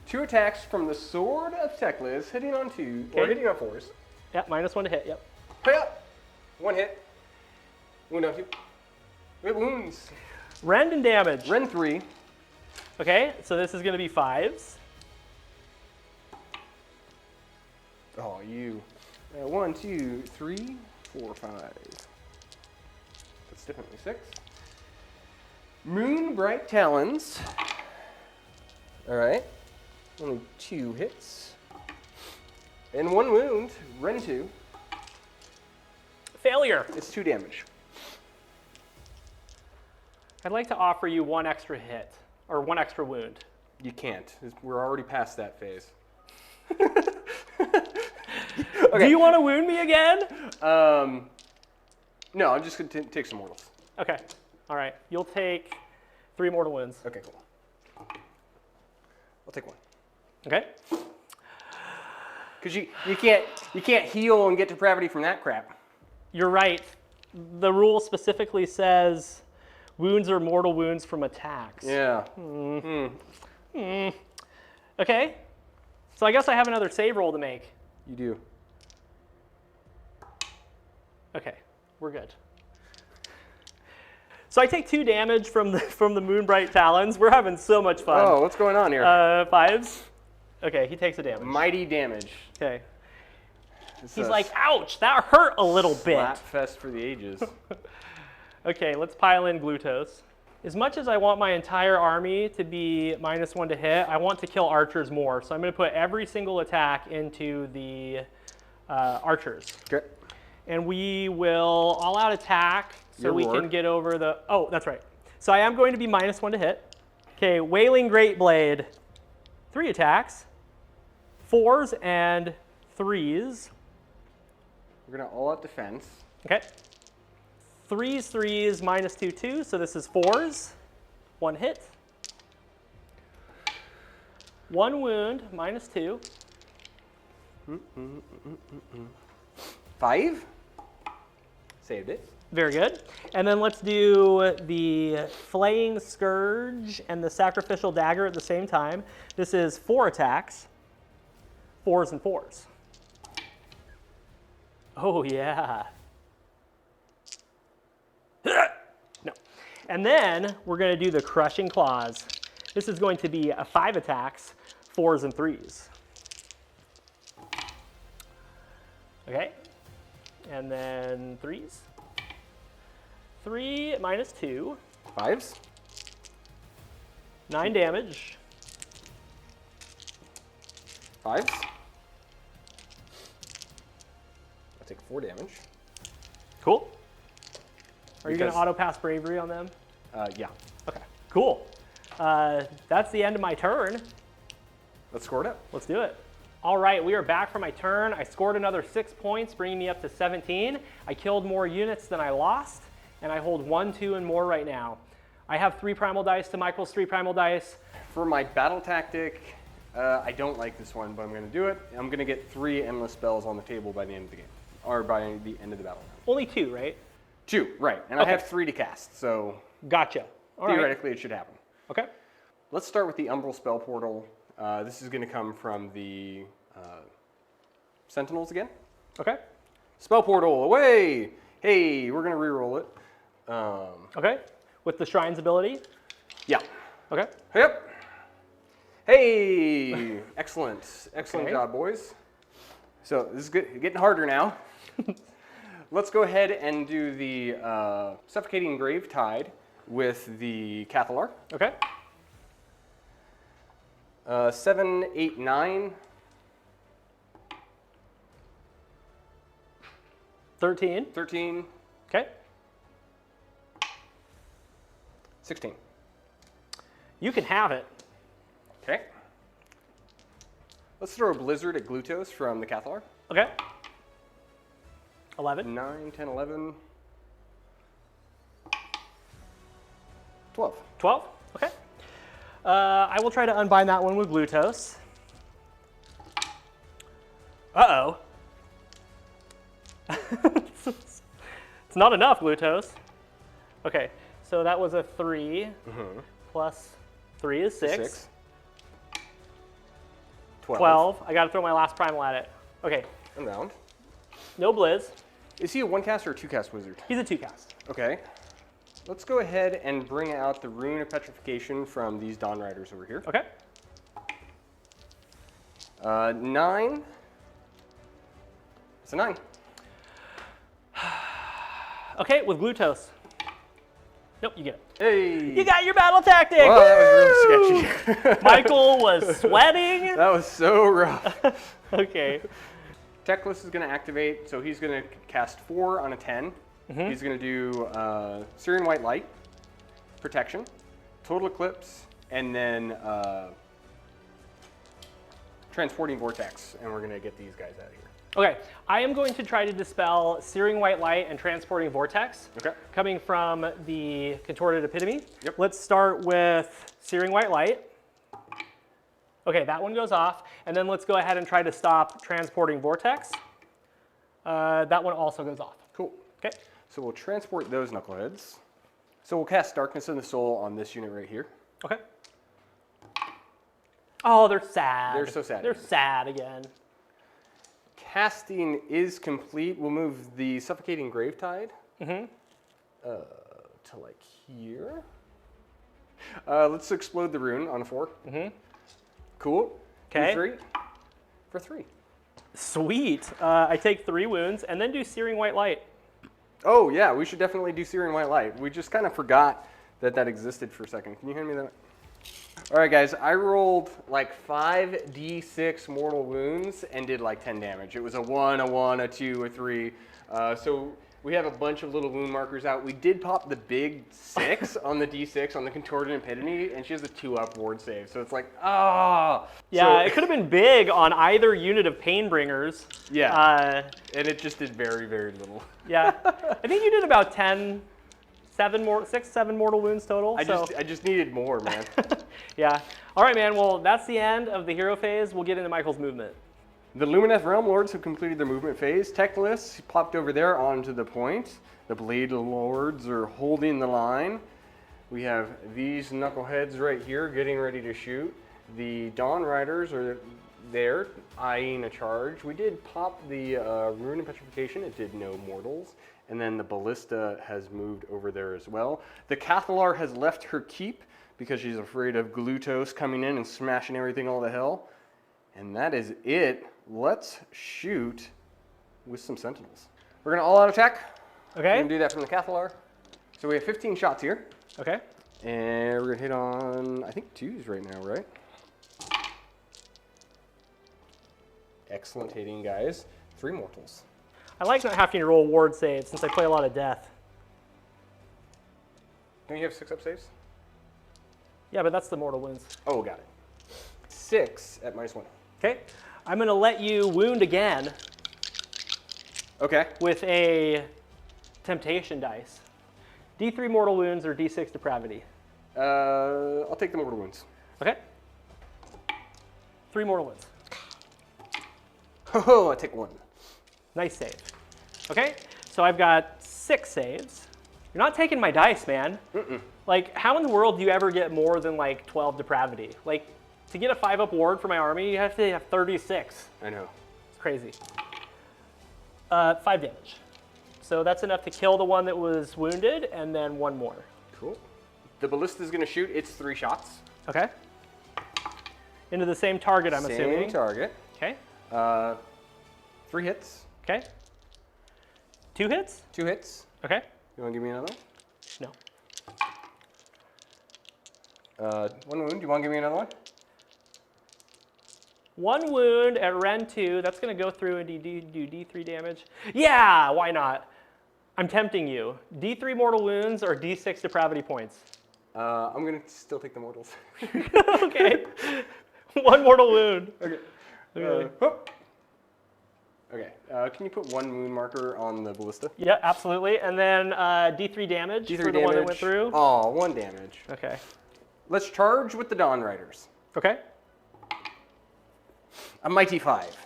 2 attacks from the Sword of Teclis, hitting on 2, or Okay. hitting on 4s. Yep, -1 to hit, yep. Hey up! 1 hit. Wound on 2. It wounds. Rend and damage. Rend 3. Okay, so this is going to be 5s. Oh, you. 1, 2, 3, 4, 5. That's definitely 6. Moon Bright Talons. Alright. Only 2 hits. And 1 wound. Rend 2. Failure. It's 2 damage. I'd like to offer you 1 extra hit, or 1 extra wound. You can't. We're already past that phase. Do you want to wound me again? No, I'm just going to take some mortals. Okay, all right. You'll take 3 mortal wounds. Okay, cool. I'll take 1. Okay. Because you can't heal and get depravity from that crap. You're right. The rule specifically says wounds are mortal wounds from attacks. Yeah. Okay. So I guess I have another save roll to make. You do. Okay, we're good. So I take 2 damage from the Moonbright Talons. We're having so much fun. Oh, what's going on here? 5s. Okay, he takes a damage. Mighty damage. Okay. It's He's a like, ouch, that hurt a little bit. slap fest for the ages. Okay, let's pile in Glutos. As much as I want my entire army to be -1 to hit, I want to kill archers more. So I'm going to put every single attack into the archers. Okay. And we will all-out attack so Your we roar. can get over the... Oh, that's right. So I am going to be -1 to hit. Okay, Wailing Greatblade. 3 attacks. 4s and 3s. We're going to all-out defense. Okay. 3s, 3s, -2, 2. So this is 4s. 1 hit. 1 wound, -2. 5. Saved it. Very good. And then let's do the Flaying Scourge and the Sacrificial Dagger at the same time. This is 4 attacks. 4s and 4s. Oh, yeah. No. And then we're going to do the Crushing Claws. This is going to be 5 attacks, 4s and 3s. Okay. And then 3s. 3 -2. 5s. 9 damage. 5s. I'll take 4 damage. Cool. Are you going to Because- auto pass bravery on them? Yeah. Okay. Cool. That's the end of my turn. Let's score it up. Let's do it. All right, we are back for my turn. I scored another 6 points, bringing me up to 17. I killed more units than I lost, and I hold 1, 2, and more right now. I have 3 primal dice to Michael's 3 primal dice. For my battle tactic, I don't like this one, but I'm going to do it. I'm going to get 3 endless spells on the table by the end of the game, or by the end of the battle round. Only 2, right? 2, right. And Okay. I have 3 to cast, so Gotcha. All right. theoretically it should happen. Okay. Let's start with the Umbral Spell Portal. This is going to come from the Sentinels again. Okay. Spell Portal, away! Hey, we're going to reroll it. Okay. With the Shrine's ability. Yeah. Okay. Yep. Hey! Excellent. Excellent Okay. job, boys. So this is good. Getting harder now. Let's go ahead and do the Suffocating Grave Tide with the Cathalar. Okay. 7, 8, 9. 13. 13, Okay. 16. You can have it. Okay. Let's throw a Blizzard at Glutos from the Cathalar. Okay. 11. 9, 10, 11, 12. 12. Okay. I will try to unbind that one with Glutos. Uh-oh. It's not enough, Glutos. Okay, so that was a 3 plus 3 is 6. 12. I got to throw my last primal at it. Okay, And round. no Blizz. Is he a 1-cast or a 2-cast wizard? He's a 2-cast. Okay. Let's go ahead and bring out the Rune of Petrification from these Dawn Riders over here. Okay. 9. It's a 9. Okay, with Glutos. Nope, you get it. Hey! You got your battle tactic! Well, that was Woo! real sketchy. Michael was sweating. That was so rough. Okay. Teclis is going to activate, so he's going to cast 4 on a 10. He's going to do Syrian White Light, Protection, Total Eclipse, and then Transporting Vortex, and we're going to get these guys out of here. Okay, I am going to try to dispel Searing White Light and Transporting Vortex. Okay. Coming from the Contorted Epitome. Yep. Let's start with Searing White Light. Okay, that one goes off. And then let's go ahead and try to stop Transporting Vortex. That one also goes off. Cool. Okay. So we'll transport those knuckleheads. So we'll cast Darkness in the Soul on this unit right here. Okay. Oh, they're sad. They're so sad. They're sad again. Casting is complete. We'll move the Suffocating Gravetide to like here. Let's explode the rune on a 4. Cool. Okay. 3 for 3. Sweet. I take 3 wounds and then do Searing White Light. Oh yeah, we should definitely do Syrian White Light. We just kind of forgot that that existed for a second. Can you hand me that? All right, guys, I rolled like 5d6 mortal wounds and did like 10 damage. It was a 1, a 1, a 2, a 3. So we have a bunch of little wound markers out. We did pop the big 6 on the d6 on the Contorted Epitome, and she has a 2-up ward save. So it's like, ah. Yeah, So, it could have been big on either unit of Painbringers. yeah, and it just did very, very little. Yeah, I think you did about 10, 6, 7 mortal wounds total. I just needed more, man. Yeah. All right, man. Well, that's the end of the hero phase. We'll get into Michael's movement. The Lumineth RealmLords have completed their movement phase. Teclis popped over there onto the point. The Blade Lords are holding the line. We have these knuckleheads right here getting ready to shoot. The Dawn Riders are there eyeing a charge. We did pop the Rune of Petrification. It did no mortals. And then the Ballista has moved over there as well. The Cathalar has left her keep because she's afraid of Glutos coming in and smashing everything all to hell. And that is it. Let's shoot with some Sentinels. We're going to all-out attack. We're Okay. going to do that from the Cathalar. So we have 15 shots here. Okay. And we're going to hit on, I think, 2s right now, right? Excellent hitting, guys. 3 mortals. I like not having to roll ward saves since I play a lot of death. Don't you have 6-up saves? Yeah, but that's the mortal wounds. Oh, got it. 6 at -1. Okay. I'm going to let you wound again Okay. with a temptation dice. D3 mortal wounds or D6 depravity? I'll take the mortal wounds. Okay. 3 mortal wounds. Oh, I take 1. Nice save. Okay, so I've got 6 saves. You're not taking my dice, man. Like, how in the world do you ever get more than like 12 depravity? Like, to get a 5-up ward for my army, you have to have 36. I know. It's crazy. 5 damage. So that's enough to kill the one that was wounded, and then 1 more. Cool. The ballista is going to shoot its 3 shots. Okay. Into the same target, I'm assuming. Same target. Okay. 3 hits. Okay. 2 hits? 2 hits. Okay. You want to give me another No. one? 1 wound. You want to give me another one? 1 wound at Ren 2. That's going to go through and do D3 damage. Yeah, why not? I'm tempting you. D3 mortal wounds or D6 depravity points? I'm going to still take the mortals. Okay. 1 mortal wound. Okay. Okay. Okay. Can you put 1 wound marker on the ballista? Yeah, absolutely. And then D3 damage D3 for the one that went through. Oh, 1 damage. Okay. Let's charge with the Dawn Riders. Okay. A mighty 5.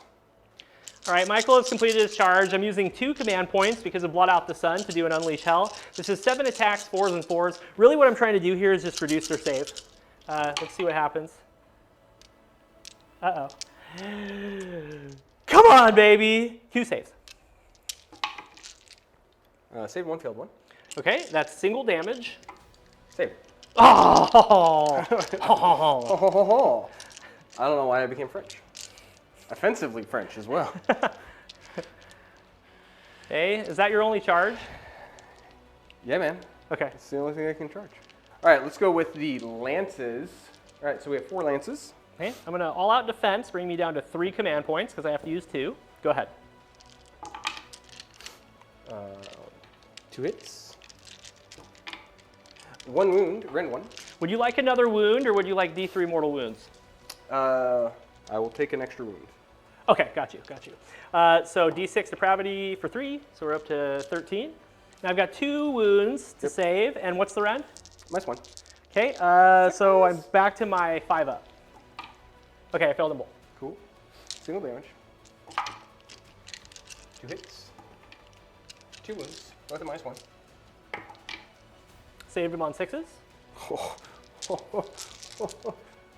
All right, Michael has completed his charge. I'm using 2 command points because of Blot Out the Sun to do an Unleash Hell. This is 7 attacks, 4s and 4s. Really what I'm trying to do here is just reduce their save. Let's see what happens. Uh-oh. Come on, baby! 2 saves. Save 1, failed 1. Okay, that's single damage. Save. Oh! I don't know why I became French. Offensively French as well. Hey, is that your only charge? Yeah, man. Okay. That's the only thing I can charge. All right, let's go with the lances. All right, so we have 4 lances. Okay, I'm gonna all out defense, bring me down to 3 command points because I have to use 2. Go ahead. 2 hits. 1 wound, Ren 1. Would you like another wound or would you like D3 mortal wounds? I will take an extra wound. Okay, got you. So D6 depravity for 3, so we're up to 13. Now I've got 2 wounds to save, and what's the rend? -1. Okay, so I'm back to my 5-up. Okay, I failed them both. Cool. Single damage. 2 hits. 2 wounds. Both at -1. Saved them on 6s.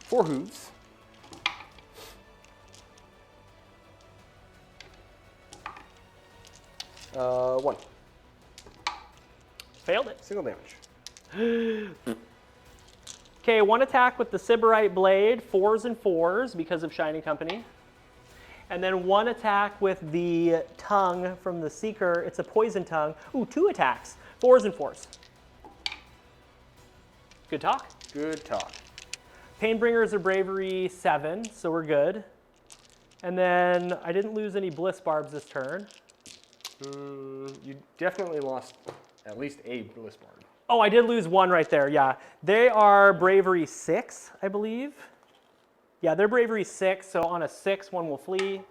4 hooves. One. Failed it. Single damage. Okay, 1 attack with the Sybarite Blade, 4s and 4s because of Shining Company. And then 1 attack with the tongue from the Seeker. It's a poison tongue. Ooh, 2 attacks, 4s and 4s. Good talk. Good talk. Painbringers are bravery 7, so we're good. And then I didn't lose any bliss barbs this turn. You definitely lost at least a bliss barb. Oh, I did lose 1 right there, yeah. They are bravery 6, I believe. Yeah, they're bravery 6, so on a 6, 1 will flee.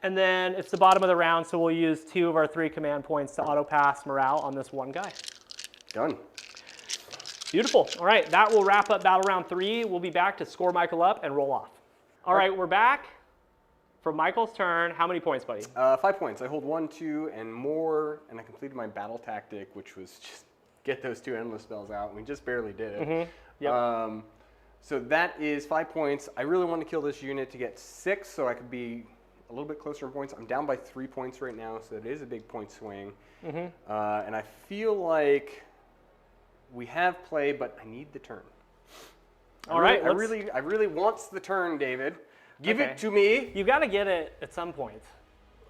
And then it's the bottom of the round, so we'll use 2 of our 3 command points to auto-pass morale on this one guy. Done. Beautiful. All right, that will wrap up Battle Round 3. We'll be back to score Michael up and roll off. All right, we're back for Michael's turn. How many points, buddy? 5 points. I hold 1, 2, and more, and I completed my battle tactic, which was just get those 2 endless spells out. We just barely did it. Yep. So that is 5 points. I really want to kill this unit to get 6, so I could be a little bit closer in points. I'm down by 3 points right now, so it is a big point swing. And I feel like we have play, but I need the turn. I really want the turn, David. Give it to me. You got to get it at some point.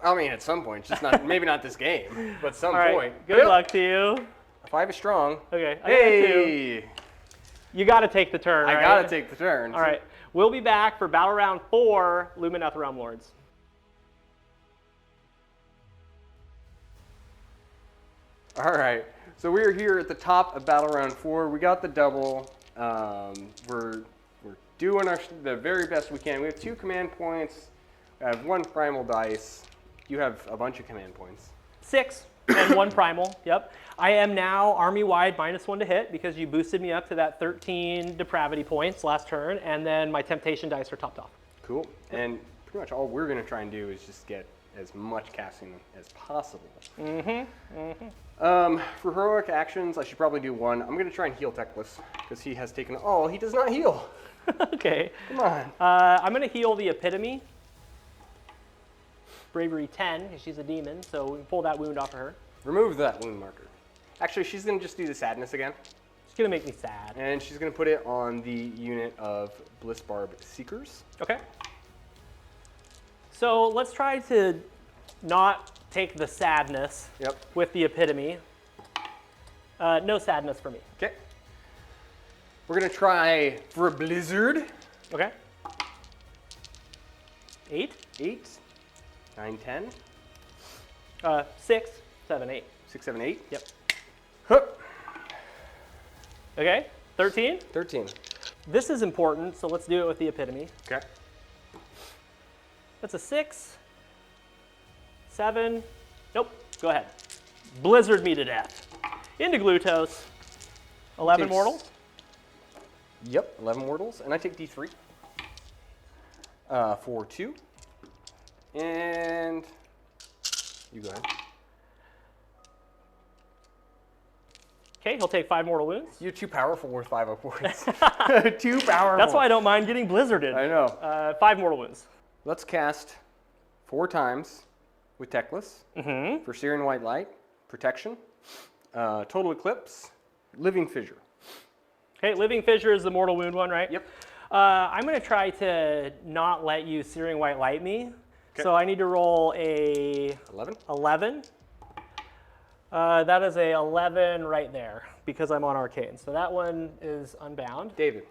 I mean, at some point, just not maybe not this game, but some point. Good luck to you. 5 is strong. Okay. Hey. You got to take the turn, right? I got to take the turn. All right. We'll be back for Battle Round 4, Lumineth RealmLords. All right. So we're here at the top of Battle Round 4. We got the double. We're doing the very best we can. We have 2 command points. I have 1 primal dice. You have a bunch of command points. 6 and 1 primal, yep. I am now army-wide -1 to hit because you boosted me up to that 13 depravity points last turn, and then my temptation dice are topped off. Cool. And pretty much all we're going to try and do is just get as much casting as possible. For heroic actions, I should probably do 1. I'm going to try and heal Teclis because he has taken... Oh, he does not heal. Okay. Come on. I'm going to heal the Epitome. Bravery 10, because she's a demon, so we can pull that wound off of her. Remove that wound marker. Actually, she's going to just do the sadness again. She's going to make me sad. And she's going to put it on the unit of Blissbarb Seekers. Okay. So let's try to not take the sadness with the Epitome. No sadness for me. Okay. We're going to try for a Blizzard. Okay. 8. 8. 9, 10. 6, 7, 8. 6, 7, 8. Yep. Huh. Okay. 13. 13. This is important, so let's do it with the Epitome. Okay. That's a 6. 7. Nope. Go ahead. Blizzard me to death. Into Glutos. 11 mortals. Yep, 11 mortals. And I take D3. For 2. And you go ahead. Okay, he'll take 5 mortal wounds. You're too powerful with 5 upwards. Too powerful. That's why I don't mind getting blizzarded. I know. 5 mortal wounds. Let's cast 4 times with Teclis for Searing White Light, Protection, Total Eclipse, Living Fissure. Okay, Living Fissure is the mortal wound one, right? Yep. I'm going to try to not let you Searing White Light me. Okay. So I need to roll a 11. That is a 11 right there because I'm on Arcane. So that one is unbound. David,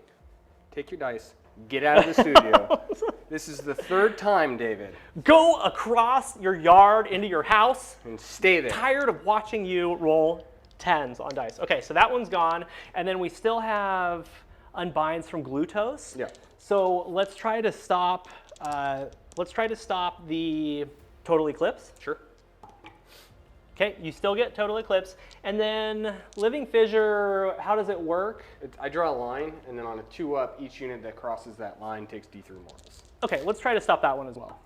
take your dice. Get out of the studio. This is the 3rd time, David. Go across your yard into your house. And stay there. Tired of watching you roll 10s on dice. Okay, so that one's gone. And then we still have unbinds from Glutos. Yeah. So let's try to stop the Total Eclipse. Sure. Okay, you still get Total Eclipse. And then Living Fissure, how does it work? I draw a line, and then on a 2-up, each unit that crosses that line takes D3 mortals. Okay, let's try to stop that one as well.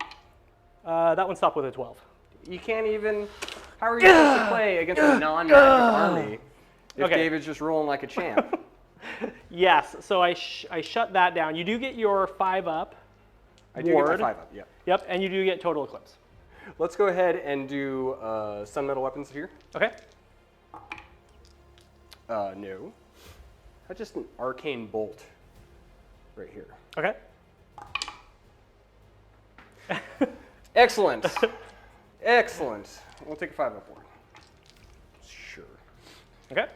That one stopped with a 12. You can't even... How are you supposed to play against a non-magic army if David's just rolling like a champ? Yes, so I shut that down. You do get your 5-up. I do get my 5-up, yeah. Yep, and you do get Total Eclipse. Let's go ahead and do Sun Metal Weapons here. Okay. No. That's just an Arcane Bolt right here. Okay. Excellent. Excellent. We'll take a 5-up board. Sure. Okay.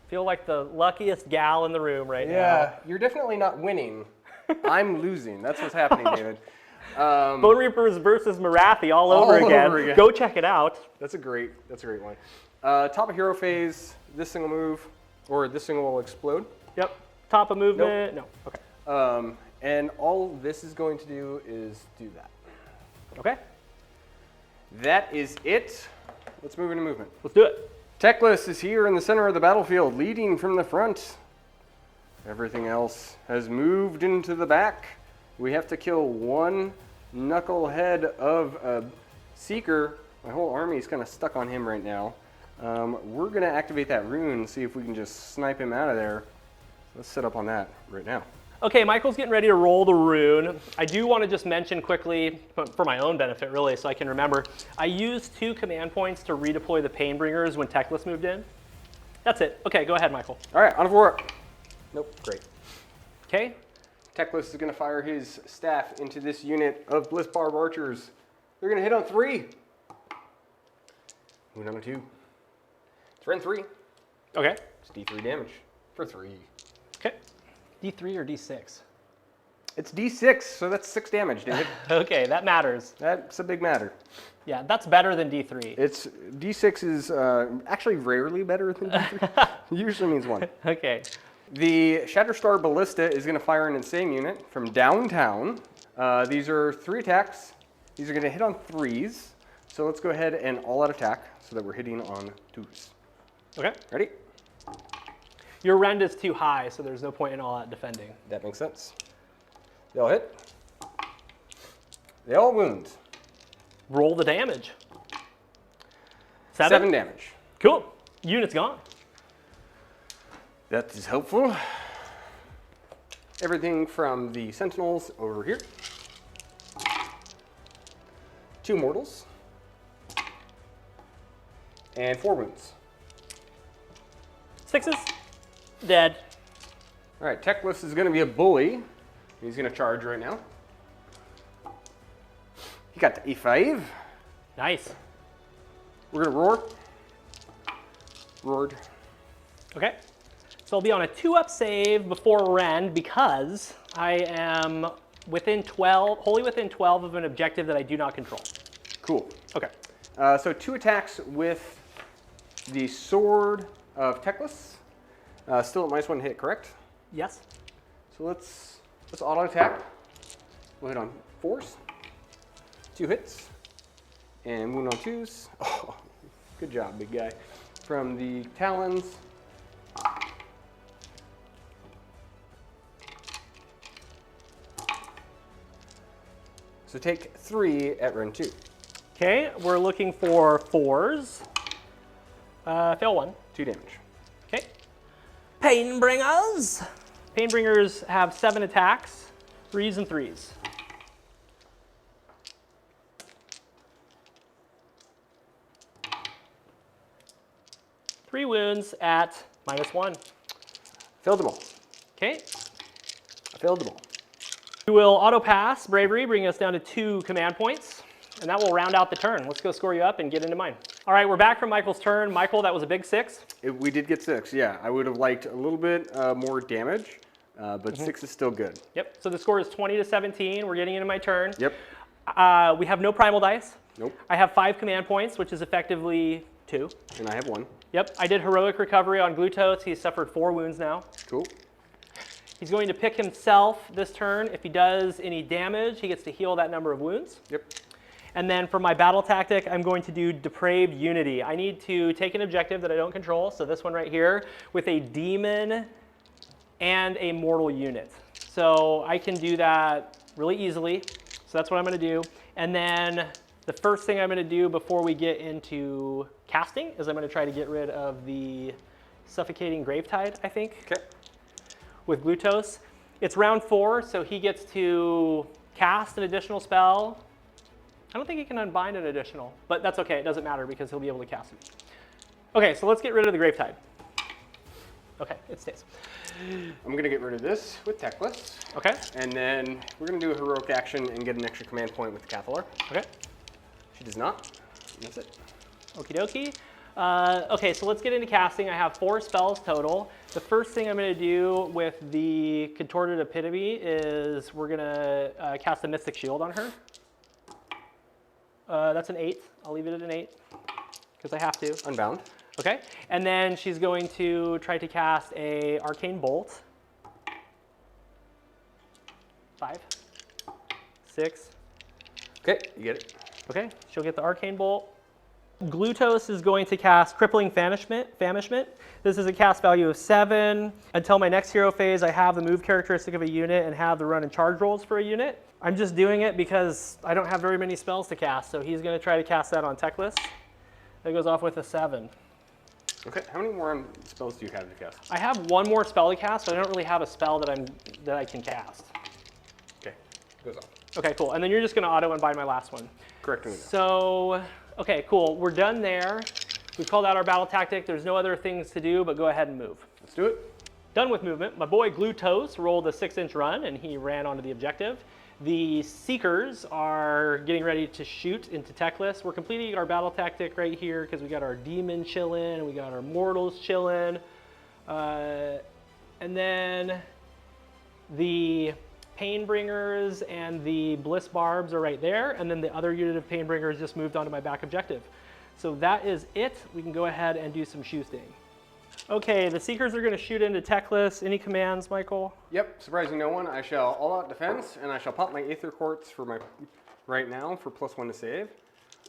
Feel like the luckiest gal in the room right now. Yeah, you're definitely not winning. I'm losing. That's what's happening, David. Bone Reapers versus Marathi all over again. Go check it out. That's a great one. Top of hero phase, this thing will move, or this thing will explode. Yep. Top of movement. Nope. No. Okay. And all this is going to do is do that. Okay. That is it. Let's move into movement. Let's do it. Teclis is here in the center of the battlefield, leading from the front. Everything else has moved into the back. We have to kill 1 knucklehead of a Seeker. My whole army is kind of stuck on him right now. We're going to activate that rune and see if we can just snipe him out of there. Let's set up on that right now. Okay, Michael's getting ready to roll the rune. I do want to just mention quickly, for my own benefit really, so I can remember, I used 2 command points to redeploy the Painbringers when Teclis moved in. That's it. Okay, go ahead, Michael. All right, on 4. Nope, great. Okay. Teclis is going to fire his staff into this unit of Blissbarb archers. They're going to hit on 3. Wound on 2. It's rend 3. Okay. It's D3 damage for 3. Okay. D3 or D6? It's D6, so that's 6 damage, David. Okay, that matters. That's a big matter. Yeah, that's better than D3. It's D6 is actually rarely better than D3. It usually means 1. Okay. The Shatterstar Ballista is going to fire an insane unit from downtown. These are 3 attacks. These are going to hit on 3s. So let's go ahead and all-out attack so that we're hitting on 2s. Okay. Ready? Your rend is too high, so there's no point in all that defending. That makes sense. They all hit. They all wound. Roll the damage. 7 damage. Cool. Unit's gone. That is helpful. Everything from the Sentinels over here. 2 mortals. And 4 wounds. 6s. Dead. All right, Teclis is going to be a bully. He's going to charge right now. He got to E5. Nice. We're going to roar. Roared. Okay. So I'll be on a 2-up save before rend because I am within 12, wholly within 12 of an objective that I do not control. Cool. Okay. So 2 attacks with the Sword of Teclis. Still at -1 hit, correct? Yes. So let's auto attack. We'll hit on 4s. 2 hits. And wound on 2s. Oh, good job, big guy. From the Talons. So take 3 at run 2. Okay, we're looking for 4s. Fail 1. 2 damage. Okay. Painbringers. Painbringers have 7 attacks, 3s and 3s. 3 wounds at -1. Failed them all. Okay. I failed them all. We will auto pass bravery, bringing us down to 2 command points, and that will round out the turn. Let's go score you up and get into mine. All right, we're back from Michael's turn. Michael, that was a big 6. We did get 6, yeah. I would have liked a little bit more damage, but 6 is still good. Yep, so the score is 20 to 17. We're getting into my turn. Yep. We have no primal dice. Nope. I have 5 command points, which is effectively 2. And I have 1. Yep, I did heroic recovery on Glutos. He's suffered 4 wounds now. Cool. He's going to pick himself this turn. If he does any damage, he gets to heal that number of wounds. Yep. And then for my battle tactic, I'm going to do Depraved Unity. I need to take an objective that I don't control, so this one right here, with a demon and a mortal unit. So I can do that really easily. So that's what I'm going to do. And then the first thing I'm going to do before we get into casting is I'm going to try to get rid of the Suffocating Gravetide, I think. Okay. With Glutos. It's round 4, so he gets to cast an additional spell. I don't think he can unbind an additional, but that's okay. It doesn't matter because he'll be able to cast it. Okay, so let's get rid of the Gravetide. Okay, it stays. I'm going to get rid of this with Teclis. Okay. And then we're going to do a heroic action and get an extra command point with the Cathalar. Okay. She does not. And that's it. Okie dokie. Okay, so let's get into casting. I have 4 spells total. The first thing I'm going to do with the Contorted Epitome is we're going to cast a Mystic Shield on her. That's an 8. I'll leave it at an 8 because I have to. Unbound. Okay, and then she's going to try to cast a Arcane Bolt. 5, 6. Okay, you get it. Okay, she'll get the Arcane Bolt. Glutos is going to cast Crippling Famishment. This is a cast value of 7. Until my next hero phase, I have the move characteristic of a unit and have the run and charge rolls for a unit. I'm just doing it because I don't have very many spells to cast, so he's going to try to cast that on Teclis. That goes off with a 7. Okay, how many more spells do you have to cast? I have 1 more spell to cast, but I don't really have a spell that I can cast. Okay, goes off. Okay, cool. And then you're just going to auto unbind my last one. Correct. So, okay, cool. We're done there. We've called out our battle tactic. There's no other things to do, but go ahead and move. Let's do it. Done with movement. My boy Glutos rolled a 6-inch run, and he ran onto the objective. The Seekers are getting ready to shoot into Teclis. We're completing our battle tactic right here because we got our Demon chilling, and we got our Mortals chilling. And then the Painbringers and the Bliss Barbs are right there, and then the other unit of Painbringers just moved onto my back objective. So that is it. We can go ahead and do some shoosting. Okay, the Seekers are going to shoot into Techless. Any commands, Michael? Yep, surprising no one. I shall all out defense, and I shall pop my Aether Quartz for my right now for +1 to save.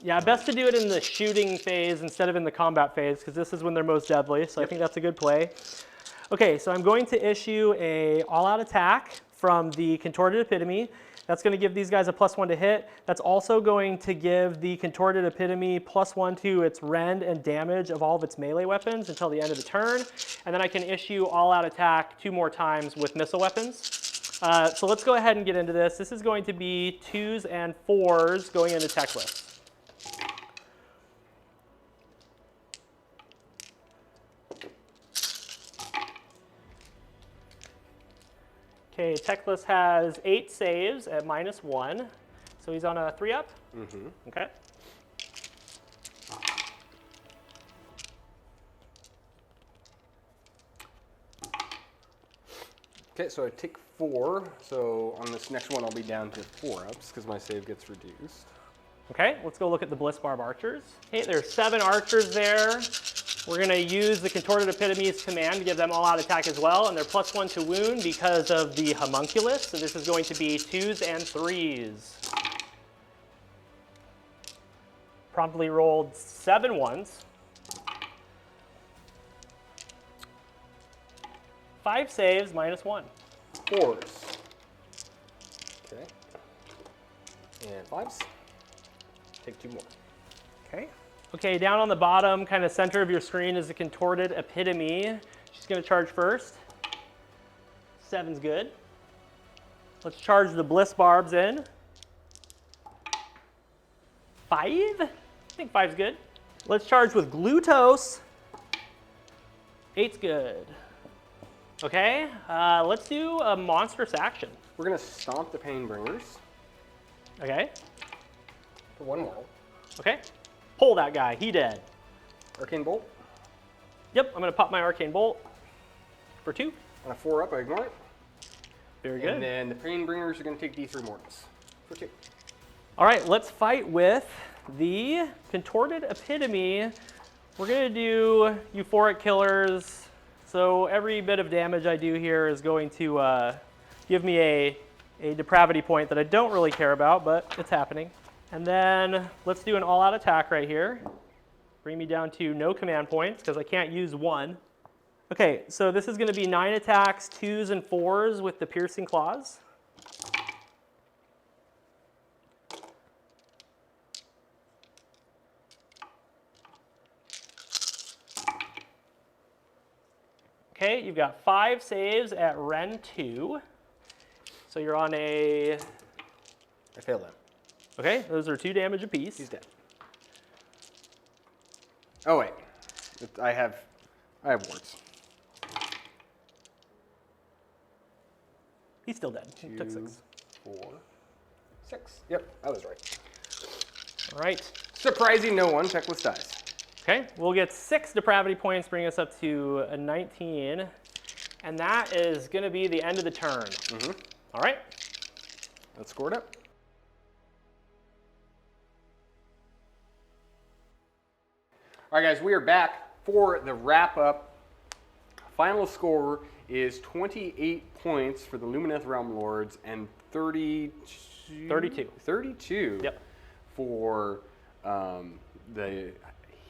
Yeah, best to do it in the shooting phase instead of in the combat phase, because this is when they're most deadly, so I think that's a good play. Okay, so I'm going to issue a all-out attack from the Contorted Epitome. That's going to give these guys a +1 to hit. That's also going to give the Contorted Epitome +1 to its rend and damage of all of its melee weapons until the end of the turn. And then I can issue all-out attack 2 more times with missile weapons. So let's go ahead and get into this. This is going to be 2s and 4s going into Techless. Okay, Techless has 8 saves at -1, so he's on a 3-up. Mm-hmm. Okay. Okay, so I take 4. So on this next one, I'll be down to 4-ups because my save gets reduced. Okay, let's go look at the Blissbarb archers. Okay, there's 7 archers there. We're going to use the Contorted Epitome's command to give them all out attack as well, and they're +1 to wound because of the homunculus. So this is going to be 2s and 3s. Promptly rolled 7 1s. 5 saves, -1. 4s. Okay. And 5s. Take 2 more. Okay. Okay, down on the bottom, kind of center of your screen is the Contorted Epitome. She's going to charge first. 7's good. Let's charge the Blissbarbs in. 5? I think 5's good. Let's charge with Glutos. 8's good. Okay, let's do a monstrous action. We're going to stomp the Painbringers Okay, for 1 more. okay. Pull that guy, he dead. Arcane Bolt. Yep, I'm going to pop my Arcane Bolt for 2. On a 4-up, I ignore it. Very good. And then the Painbringers are going to take D3 mortals for 2. All right, let's fight with the Contorted Epitome. We're going to do Euphoric Killers. So every bit of damage I do here is going to give me a depravity point that I don't really care about, but it's happening. And then let's do an all-out attack right here. Bring me down to no command points because I can't use 1. Okay, so this is going to be 9 attacks, 2s and 4s with the Piercing Claws. Okay, you've got 5 saves at Ren 2. So you're on a... I failed that. Okay, those are 2 damage apiece. He's dead. Oh wait, I have wards. He's still dead. He took 6. 4, 6. Yep, I was right. All right. Surprising no one, Techless dies. Okay, we'll get 6 depravity points, bring us up to a 19. And that is going to be the end of the turn. Mm-hmm. All right. Let's score it up. All right, guys, we are back for the wrap-up. Final score is 28 points for the Lumineth RealmLords and 32 Yep. for the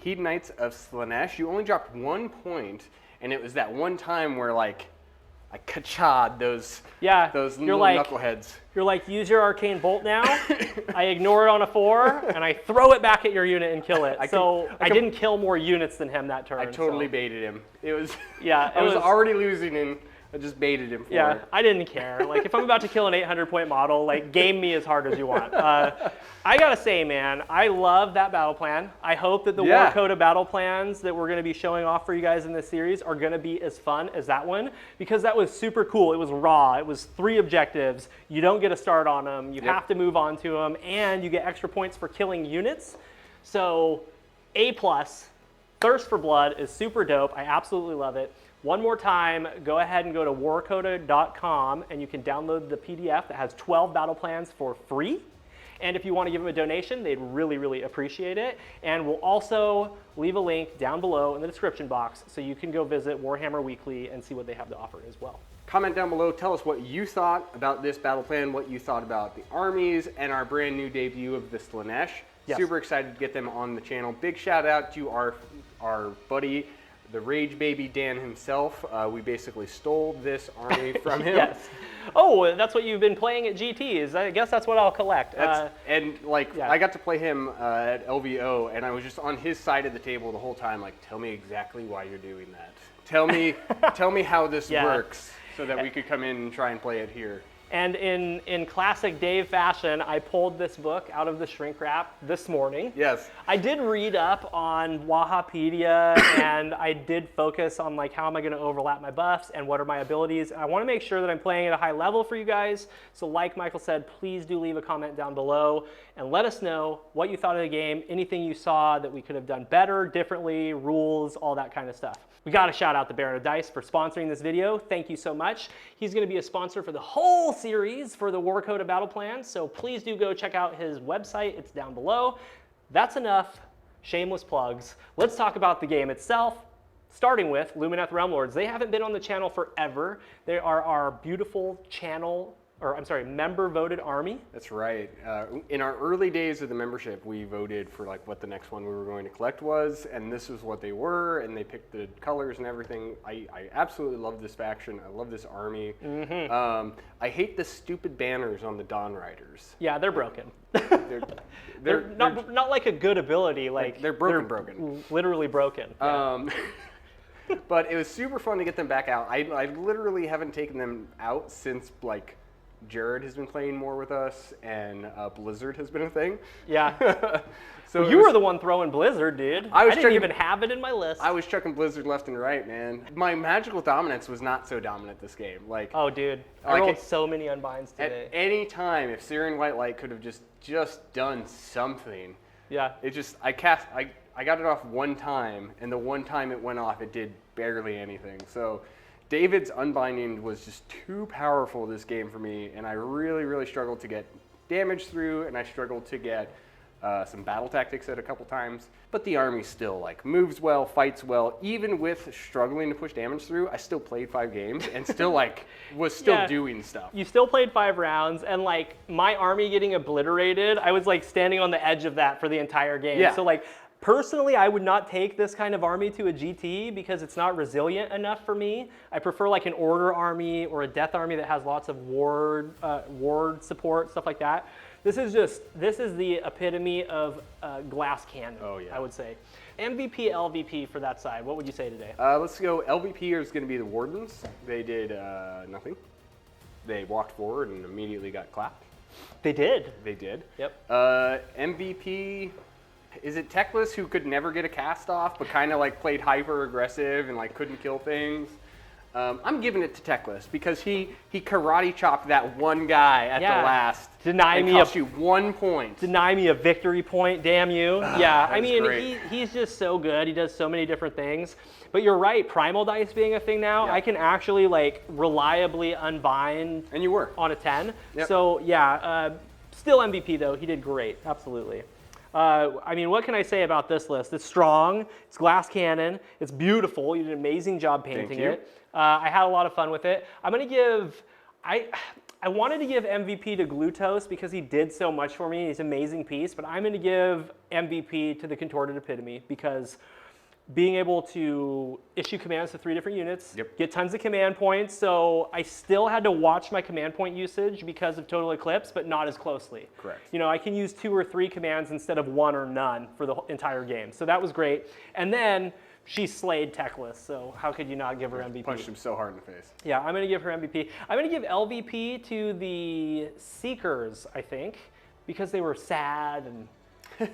Hedonites of Slaanesh. You only dropped 1 point, and it was that one time where, like, I ka-cha'd those little knuckleheads. You're like, use your Arcane Bolt now. I ignore it on a 4, and I throw it back at your unit and kill it. I didn't kill more units than him that turn. I totally baited him. It was I was already losing, and I just baited him for it. I didn't care. Like, if I'm about to kill an 800-point model, like, game me as hard as you want. I gotta say, man, I love that battle plan. I hope that the Warcoda battle plans that we're gonna be showing off for you guys in this series are gonna be as fun as that one, because that was super cool. It was raw. It was 3 objectives. You don't get a start on them. You have to move on to them, and you get extra points for killing units. So, A+. Thirst for Blood is super dope. I absolutely love it. One more time, go ahead and go to warcoda.com, and you can download the PDF that has 12 battle plans for free. And if you want to give them a donation, they'd really, really appreciate it. And we'll also leave a link down below in the description box so you can go visit Warhammer Weekly and see what they have to offer as well. Comment down below, tell us what you thought about this battle plan, what you thought about the armies, and our brand new debut of the Slaanesh. Yes. Super excited to get them on the channel. Big shout out to our buddy, the Rage Baby Dan himself. We basically stole this army from him. Yes. Oh, that's what you've been playing at GTs. I guess that's what I'll collect. I got to play him at LVO, and I was just on his side of the table the whole time, like, tell me exactly why you're doing that. Tell me how this works, so that we could come in and try and play it here. And in classic Dave fashion, I pulled this book out of the shrink wrap this morning. Yes. I did read up on Wahapedia, and I did focus on like how am I going to overlap my buffs and what are my abilities. I want to make sure that I'm playing at a high level for you guys. So like Michael said, please do leave a comment down below and let us know what you thought of the game, anything you saw that we could have done better, differently, rules, all that kind of stuff. We got to shout out the Baron of Dice for sponsoring this video. Thank you so much. He's going to be a sponsor for the whole series for the Warcoda Battleplans, so please do go check out his website. It's down below. That's enough shameless plugs. Let's talk about the game itself, starting with Lumineth RealmLords. They haven't been on the channel forever. They are our beautiful member-voted army. That's right. In our early days of the membership, we voted for like what the next one we were going to collect was, and this is what they were, and they picked the colors and everything. I absolutely love this faction. I love this army. Mm-hmm. I hate the stupid banners on the Dawn Riders. Yeah, they're broken. They're not like a good ability. Like they're broken. Literally broken. Yeah. But it was super fun to get them back out. I literally haven't taken them out since like Jared has been playing more with us, and Blizzard has been a thing. Yeah. So well, you were the one throwing Blizzard, dude. I didn't even have it in my list. I was chucking Blizzard left and right, man. My magical dominance was not so dominant this game. Like, oh, dude, I rolled so many unbinds today. At any time, if Syrian White Light could have just done something. Yeah. It just I got it off one time, and the one time it went off, it did barely anything. So David's unbinding was just too powerful this game for me, and I really, really struggled to get damage through, and I struggled to get some battle tactics at a couple times. But the army still like moves well, fights well. Even with struggling to push damage through, I still played 5 games and still like was still doing stuff. You still played 5 rounds, and like my army getting obliterated, I was like standing on the edge of that for the entire game. Yeah. So like personally, I would not take this kind of army to a GT because it's not resilient enough for me. I prefer like an order army or a death army that has lots of ward support, stuff like that. This is the epitome of glass cannon. Oh, yeah. I would say. MVP, LVP for that side. What would you say today? Let's go. LVP is going to be the Wardens. They did nothing. They walked forward and immediately got clapped. They did. They did. Yep. MVP. Is it Teclis, who could never get a cast off, but kind of like played hyper aggressive and like couldn't kill things? I'm giving it to Teclis because he karate chopped that one guy at the last. Cost you 1 point. Deny me a victory point, damn you. Yeah, I mean, he's just so good. He does so many different things. But you're right, Primal Dice being a thing now, I can actually like reliably unbind. And you were. On a 10. Yep. So yeah, still MVP though. He did great, absolutely. I mean, what can I say about this list? It's strong, it's glass cannon, it's beautiful. You did an amazing job painting it. I had a lot of fun with it. I'm gonna give, I wanted to give MVP to Glutos because he did so much for me. He's an amazing piece, but I'm gonna give MVP to the Contorted Epitome because being able to issue commands to 3 different units, get tons of command points. So I still had to watch my command point usage because of Total Eclipse, but not as closely. Correct. You know, I can use 2 or 3 commands instead of 1 or none for the entire game. So that was great. And then she slayed Teclis, so how could you not give her MVP? Punched him so hard in the face. Yeah, I'm going to give her MVP. I'm going to give LVP to the Seekers, I think, because they were sad and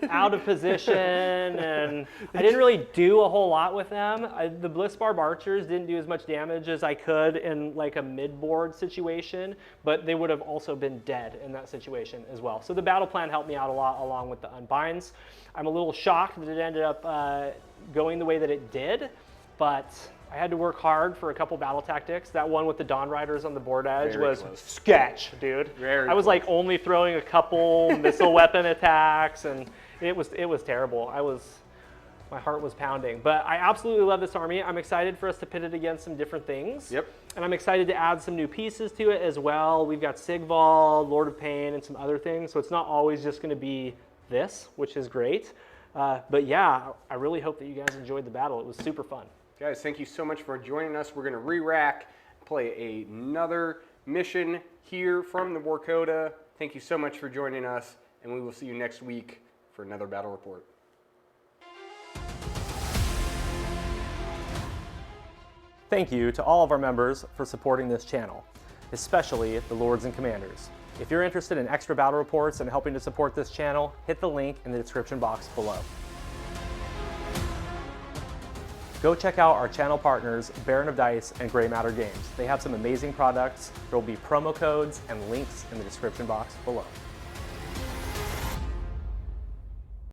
out of position, and I didn't really do a whole lot with them. The Blissbarb Archers didn't do as much damage as I could in like a mid-board situation, but they would have also been dead in that situation as well. So the battle plan helped me out a lot along with the unbinds. I'm a little shocked that it ended up going the way that it did, but I had to work hard for a couple battle tactics. That one with the Dawn Riders on the board edge Very was close. sketch, dude. Very I was like only throwing a couple missile weapon attacks, and it was terrible. My heart was pounding. But I absolutely love this army. I'm excited for us to pit it against some different things. Yep. And I'm excited to add some new pieces to it as well. We've got Sigval, Lord of Pain, and some other things. So it's not always just going to be this, which is great. But yeah, I really hope that you guys enjoyed the battle. It was super fun. Guys, thank you so much for joining us. We're going to re-rack, play another mission here from the Warcoda. Thank you so much for joining us, and we will see you next week for another battle report. Thank you to all of our members for supporting this channel, especially the Lords and Commanders. If you're interested in extra battle reports and helping to support this channel, hit the link in the description box below. Go check out our channel partners, Baron of Dice and Grey Matter Games. They have some amazing products. There will be promo codes and links in the description box below.